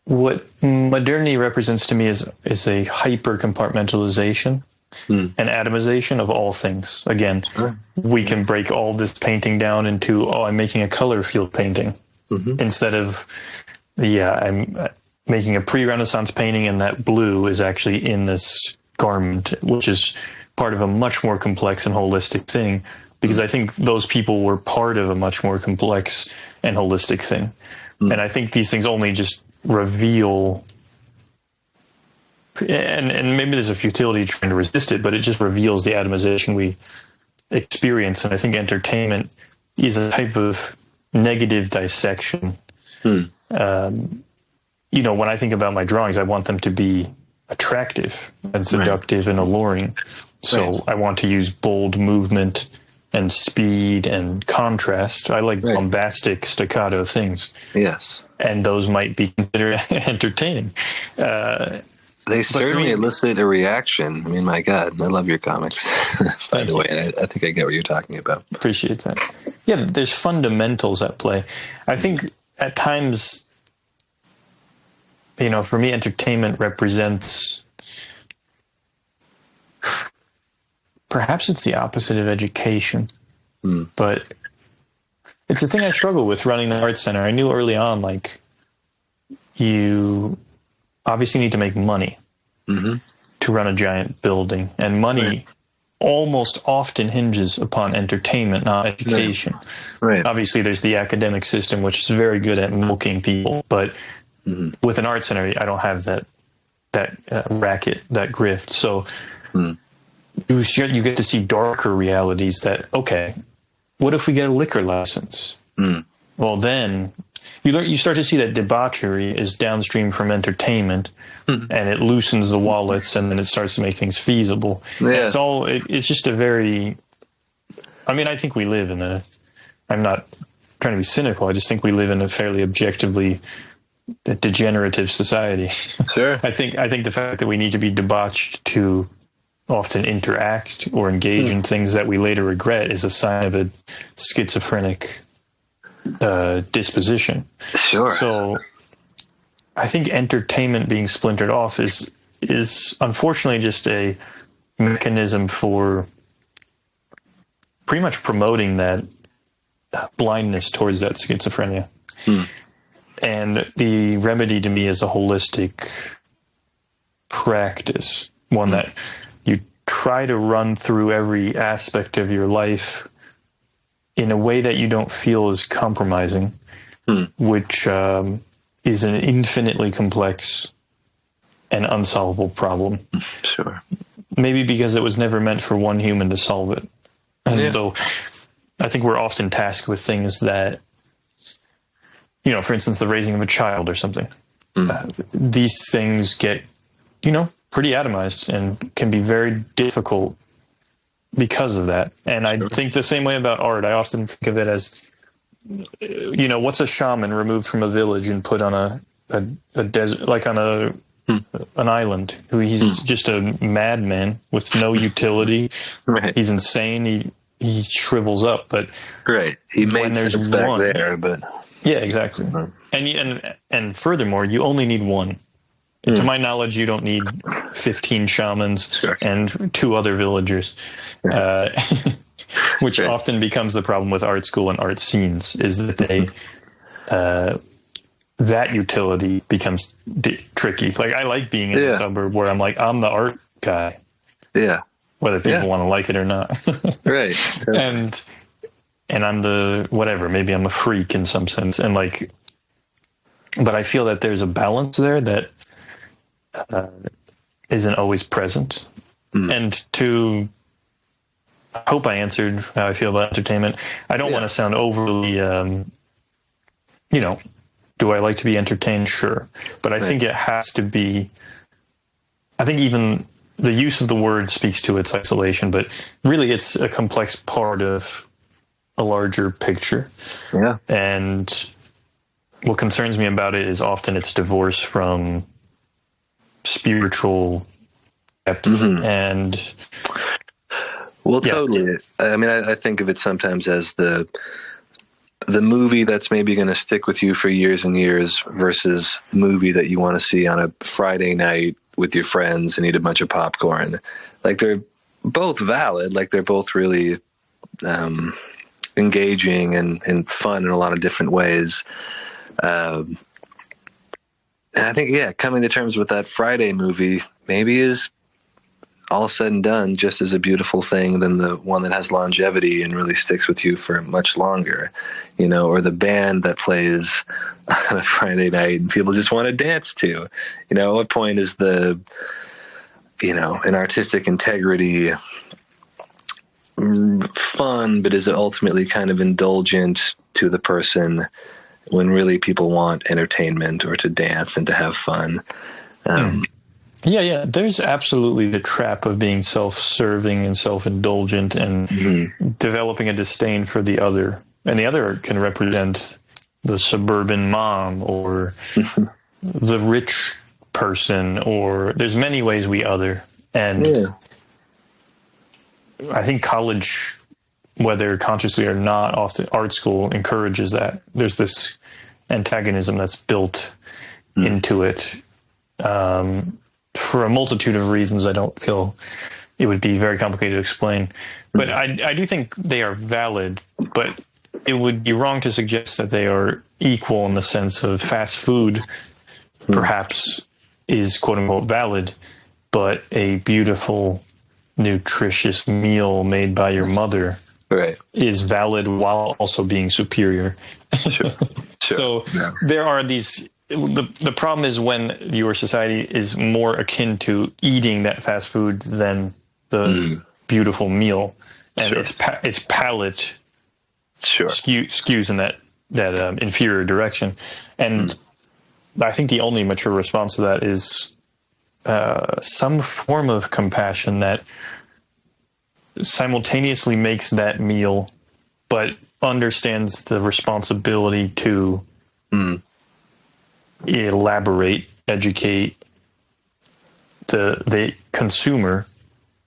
what modernity represents to me is a hyper compartmentalization. and atomization of all things. Again, we can break all this painting down into, I'm making a color field painting instead of, I'm making a pre-Renaissance painting and that blue is actually in this garment, which is part of a much more complex and holistic thing, because I think those people were part of a much more complex and holistic thing. And I think these things only just reveal, and maybe there's a futility trying to resist it, but it just reveals the atomization we experience. And I think entertainment is a type of negative dissection. When I think about my drawings, I want them to be attractive and seductive and alluring. So I want to use bold movement and speed and contrast. I like bombastic staccato things. Yes. And those might be considered entertaining. They certainly elicit a reaction. I mean, my God, I love your comics. By the way, I think I get what you're talking about. Appreciate that. Yeah, there's fundamentals at play. I think at times, for me, entertainment represents, perhaps it's the opposite of education, but it's a thing I struggle with running the art center. I knew early on, you obviously need to make money to run a giant building, and money almost often hinges upon entertainment, not education. Right. Obviously, there's the academic system, which is very good at milking people, but with an art center, I don't have that racket, that grift. So you get to see darker realities that, okay, what if we get a liquor license? Well, then you start to see that debauchery is downstream from entertainment, and it loosens the wallets, and then it starts to make things feasible. Yeah. It's just a very, I think we live in I'm not trying to be cynical, I just think we live in a fairly objectively degenerative society. Sure. I think the fact that we need to be debauched to often interact or engage in things that we later regret is a sign of a schizophrenic disposition. Sure. So I think entertainment being splintered off is unfortunately just a mechanism for pretty much promoting that blindness towards that schizophrenia. And the remedy to me is a holistic practice, one that you try to run through every aspect of your life in a way that you don't feel is compromising, which is an infinitely complex and unsolvable problem. Sure. Maybe because it was never meant for one human to solve it. And though I think we're often tasked with things that, for instance, the raising of a child or something. These things get, pretty atomized and can be very difficult because of that. And I think the same way about art. I often think of it as, what's a shaman removed from a village and put on a desert, like on an island, who he's just a madman with no utility. Right. He's insane. He shrivels up, but he made sense back there, but yeah, exactly. And furthermore, you only need one. To my knowledge, you don't need 15 shamans and 2 other villagers, which often becomes the problem with art school and art scenes, is that they that utility becomes tricky. Like, I like being in a suburb where I'm the art guy. Yeah. Whether people want to like it or not. Right. And I'm the whatever, maybe I'm a freak in some sense. And but I feel that there's a balance there that isn't always present. And I hope I answered how I feel about entertainment. I don't want to sound overly, do I like to be entertained? Sure. But I think it has to be, I think even the use of the word speaks to its isolation, but really it's a complex part of a larger picture. Yeah. And what concerns me about it is often its divorce from spiritual depth and totally. I think of it sometimes as the movie that's maybe going to stick with you for years and years versus movie that you want to see on a Friday night with your friends and eat a bunch of popcorn. like they're both valid. Like they're both really engaging and fun in a lot of different ways. And I think, coming to terms with that Friday movie maybe is all said and done just as a beautiful thing than the one that has longevity and really sticks with you for much longer, or the band that plays on a Friday night and people just want to dance to. At what point is an artistic integrity fun, but is it ultimately kind of indulgent to the person when really people want entertainment or to dance and to have fun? Yeah. There's absolutely the trap of being self-serving and self-indulgent and developing a disdain for the other. And the other can represent the suburban mom or the rich person, or there's many ways we other. And I think college, whether consciously or not, often art school encourages that. There's this antagonism that's built into it. For a multitude of reasons, I don't feel it would be very complicated to explain. But I do think they are valid, but it would be wrong to suggest that they are equal in the sense of fast food perhaps is quote-unquote valid, but a beautiful, nutritious meal made by your mother is valid while also being superior. Sure. So there are these... The problem is when your society is more akin to eating that fast food than the beautiful meal, and its palate skews in that inferior direction. And I think the only mature response to that is some form of compassion that simultaneously makes that meal, but understands the responsibility to elaborate, educate the consumer,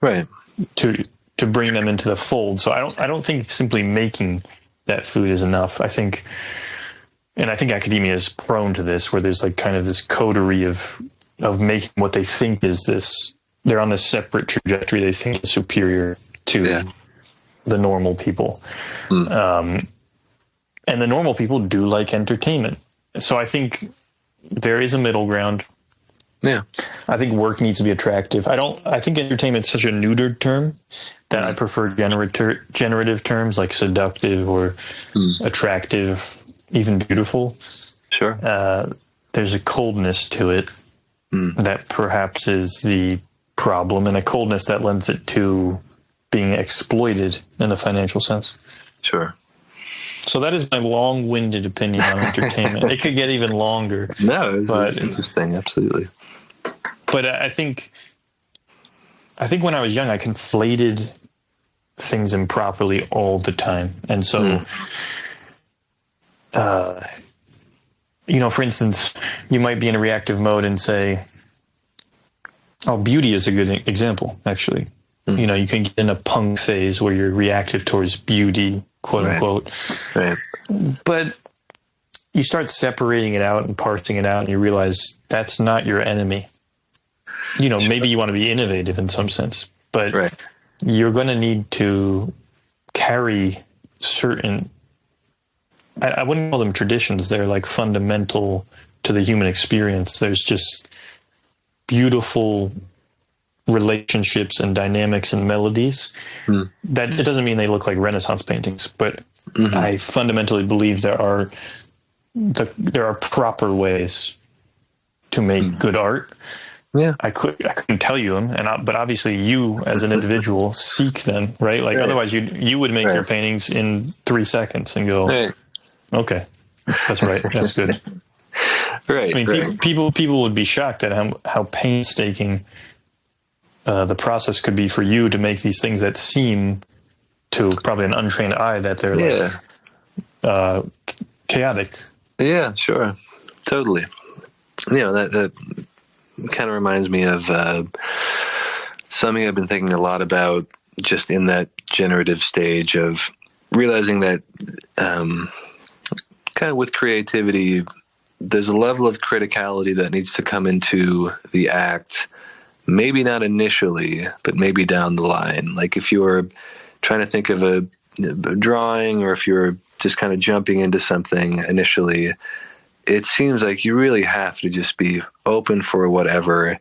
right, to bring them into the fold. So I don't think simply making that food is enough. I think academia is prone to this, where there's like kind of this coterie of making what they think is this. They're on this separate trajectory they think is superior to the normal people, and the normal people do like entertainment. So I think there is a middle ground. Yeah. I think work needs to be attractive. I think entertainment is such a neutered term that I prefer generative terms like seductive or attractive, even beautiful. Sure. There's a coldness to it that perhaps is the problem, and a coldness that lends it to being exploited in the financial sense. Sure. So that is my long-winded opinion on entertainment. It could get even longer. No, it's interesting. Absolutely. But I think when I was young, I conflated things improperly all the time. And so, for instance, you might be in a reactive mode and say, beauty is a good example, actually. You can get in a punk phase where you're reactive towards beauty, quote unquote. Right. But you start separating it out and parsing it out, and you realize that's not your enemy. Maybe you want to be innovative in some sense, but you're going to need to carry certain, I wouldn't call them traditions. They're like fundamental to the human experience. There's just beautiful relationships and dynamics and melodies that it doesn't mean they look like Renaissance paintings, but I fundamentally believe there are proper ways to make good art. Yeah, I couldn't tell you them, but obviously you as an individual seek them, right? Like otherwise you would make your paintings in 3 seconds and go, okay, that's right, that's good. Right. I mean, people would be shocked at how painstaking the process could be for you to make these things that seem to probably an untrained eye that they're chaotic. Yeah, sure, totally. That kind of reminds me of something I've been thinking a lot about, just in that generative stage of realizing that kind of with creativity, there's a level of criticality that needs to come into the act maybe not initially, but maybe down the line. Like if you were trying to think of a drawing, or if you're just kind of jumping into something initially, it seems like you really have to just be open for whatever,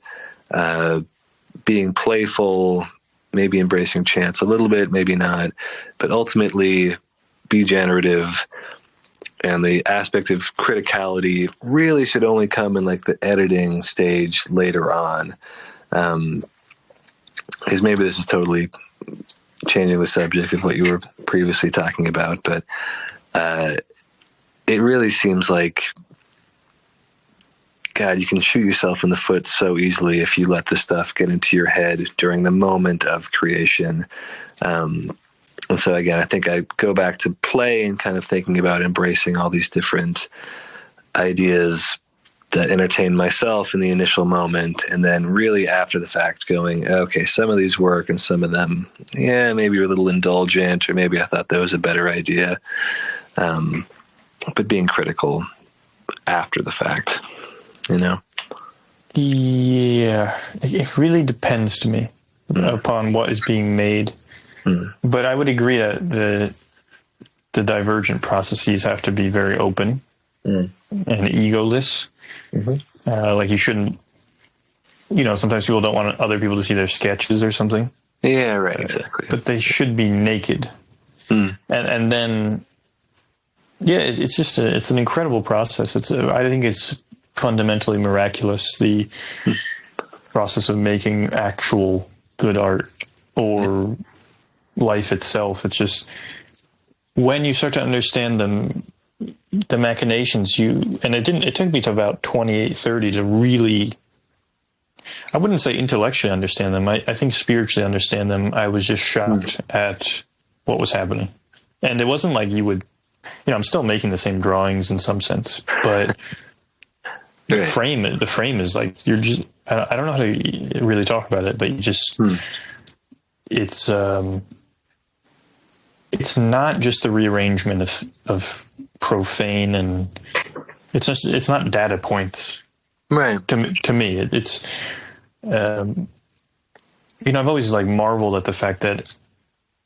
being playful, maybe embracing chance a little bit, maybe not, but ultimately be generative. And the aspect of criticality really should only come in like the editing stage later on. Because maybe this is totally changing the subject of what you were previously talking about, but it really seems like, God, you can shoot yourself in the foot so easily if you let the stuff get into your head during the moment of creation. And so again, I think I go back to play and kind of thinking about embracing all these different ideas that entertain myself in the initial moment, and then really after the fact going, okay, some of these work and some of them, yeah, maybe you're a little indulgent, or maybe I thought that was a better idea. But being critical after the fact, you know? Yeah, it really depends to me upon what is being made. But I would agree that the divergent processes have to be very open and egoless. Like you shouldn't, sometimes people don't want other people to see their sketches or something. Yeah, right, exactly. But they should be naked. And then, yeah, it's just it's an incredible process. I think it's fundamentally miraculous, the process of making actual good art or life itself. It's just when you start to understand the machinations, it took me to about 28, 30 to really, I wouldn't say intellectually understand them. I think spiritually understand them. I was just shocked at what was happening. And it wasn't like you would, I'm still making the same drawings in some sense, but the frame is like, you're just, I don't know how to really talk about it, but you just, it's not just the rearrangement of profane, and it's not data points, right? To me, it's I've always like marveled at the fact that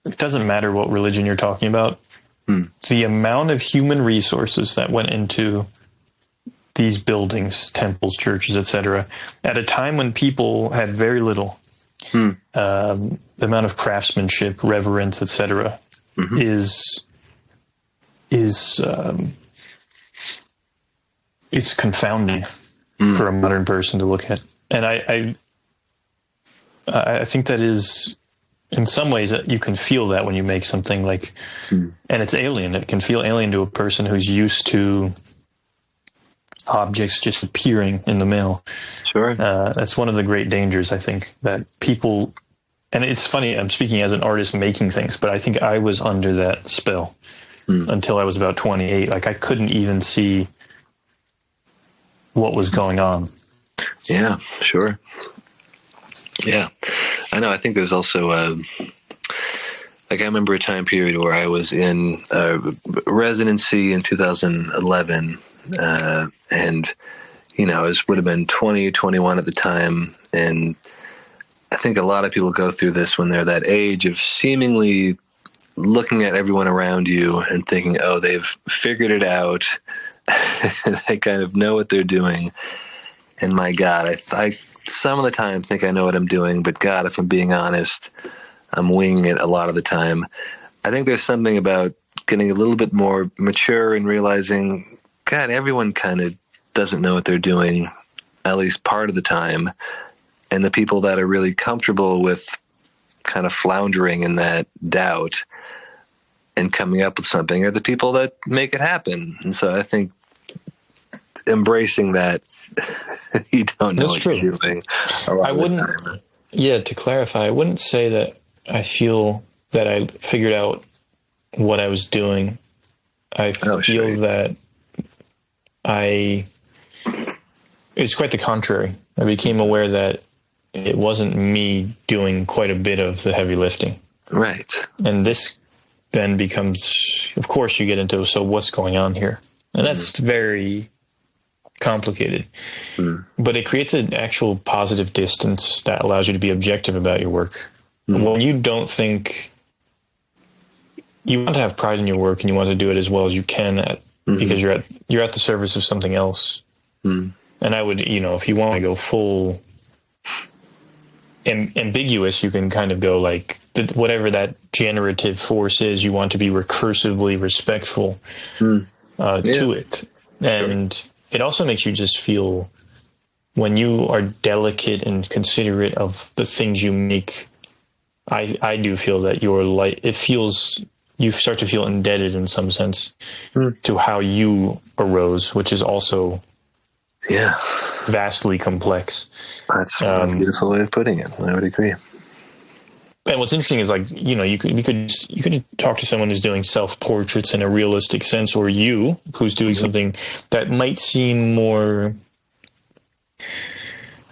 it doesn't matter what religion you're talking about, the amount of human resources that went into these buildings, temples, churches, etc., at a time when people had very little, the amount of craftsmanship, reverence, etc., is it's confounding for a modern person to look at. And I think that is, in some ways, that you can feel that when you make something like, and it's alien. It can feel alien to a person who's used to objects just appearing in the mail. Sure. That's one of the great dangers, I think, that people, and it's funny, I'm speaking as an artist making things, but I think I was under that spell until I was about 28. Like I couldn't even see what was going on. Yeah, sure. Yeah, I know. I think there's also like I remember a time period where I was in residency in 2011, and I would have been 20, 21 at the time, and I think a lot of people go through this when they're that age of seemingly looking at everyone around you and thinking, oh, they've figured it out. They kind of know what they're doing. And my God, I some of the time think I know what I'm doing, but God, if I'm being honest, I'm winging it a lot of the time. I think there's something about getting a little bit more mature and realizing, God, everyone kind of doesn't know what they're doing, at least part of the time. And the people that are really comfortable with kind of floundering in that doubt and coming up with something are the people that make it happen. And so I think embracing that you don't know what you're doing. I wouldn't, to clarify, I wouldn't say that I feel that I figured out what I was doing. I feel that it's quite the contrary. I became aware that it wasn't me doing quite a bit of the heavy lifting. Right. And this then becomes, of course, you get into, so what's going on here? And that's very complicated. But it creates an actual positive distance that allows you to be objective about your work. When you don't think, you want to have pride in your work and you want to do it as well as you can because you're at the service of something else. And I would, if you want to go full ambiguous, you can kind of go like whatever that generative force is, you want to be recursively respectful to it. And it also makes you just feel, when you are delicate and considerate of the things you make, I do feel that you start to feel indebted in some sense to how you arose, which is also vastly complex. That's a beautiful way of putting it. I would agree. And what's interesting is, like, you could talk to someone who's doing self-portraits in a realistic sense, or you who's doing something that might seem more,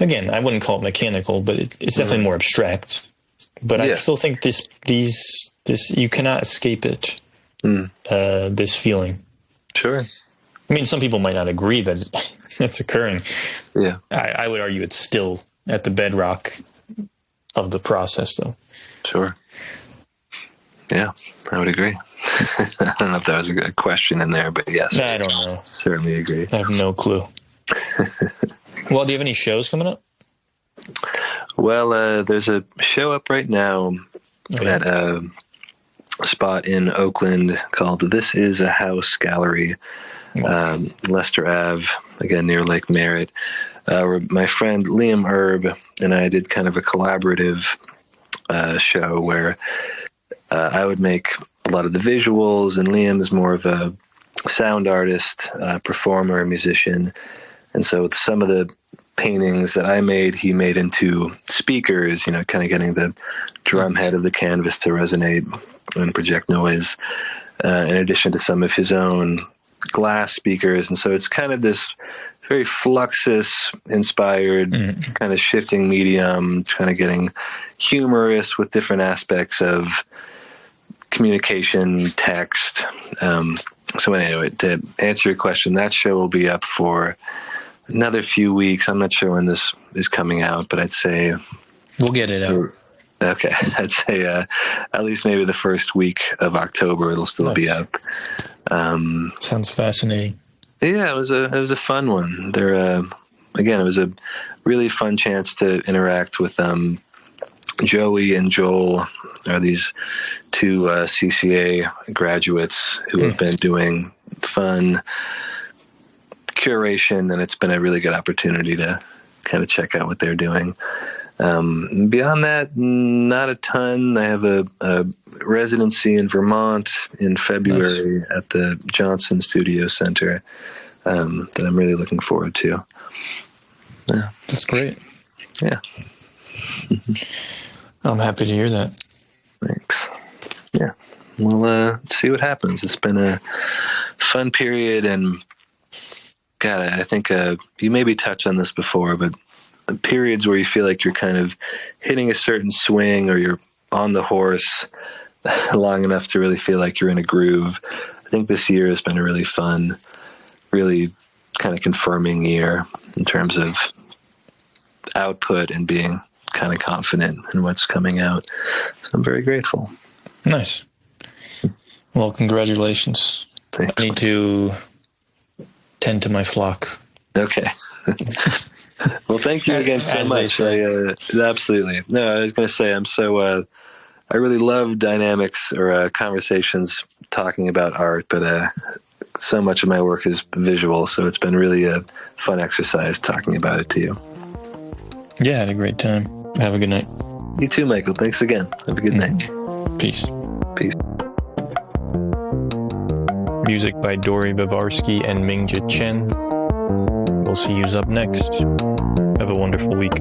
again, I wouldn't call it mechanical, but it's definitely more abstract. But I still think this you cannot escape it. This feeling. Sure. I mean, some people might not agree that it's occurring. Yeah. I would argue it's still at the bedrock of the process, though. Sure. Yeah, I would agree. I don't know if that was a question in there, but yes. I don't know. Certainly agree. I have no clue. Well, do you have any shows coming up? Well, there's a show up right now at a spot in Oakland called This Is a House Gallery, Leicester Ave, again, near Lake Merritt, where my friend Liam Erb and I did kind of a collaborative show where I would make a lot of the visuals, and Liam is more of a sound artist, performer, musician. And so with some of the paintings that I made, he made into speakers, kind of getting the drum head of the canvas to resonate and project noise, in addition to some of his own glass speakers. And so it's kind of this very Fluxus inspired kind of shifting medium, kind of getting humorous with different aspects of communication, text. So anyway, to answer your question, that show will be up for another few weeks. I'm not sure when this is coming out, but I'd say we'll get it out. Okay, I'd say at least maybe the first week of October it'll still be up. Sounds fascinating. Yeah, it was a fun one. Again, it was a really fun chance to interact with Joey and Joel. Are these two CCA graduates who have been doing fun curation, and it's been a really good opportunity to kind of check out what they're doing. Beyond that, not a ton. I have a residency in Vermont in February at the Johnson Studio Center that I'm really looking forward to. Yeah, that's great. Yeah. I'm happy to hear that. Thanks. Yeah. We'll see what happens. It's been a fun period, and God, I think you maybe touched on this before, but periods where you feel like you're kind of hitting a certain swing, or you're on the horse long enough to really feel like you're in a groove. I think this year has been a really fun, really kind of confirming year in terms of output and being kind of confident in what's coming out. So I'm very grateful. Nice. Well, congratulations. Thanks. I need to tend to my flock. Okay. Well, thank you again so much. Absolutely. No, I was going to say, I really love dynamics or conversations talking about art, but so much of my work is visual, so it's been really a fun exercise talking about it to you. Yeah, I had a great time. Have a good night. You too, Michael. Thanks again. Have a good night. Peace. Peace. Music by Dori Bavarsky and Mingja Chen. We'll see you up next. Have a wonderful week.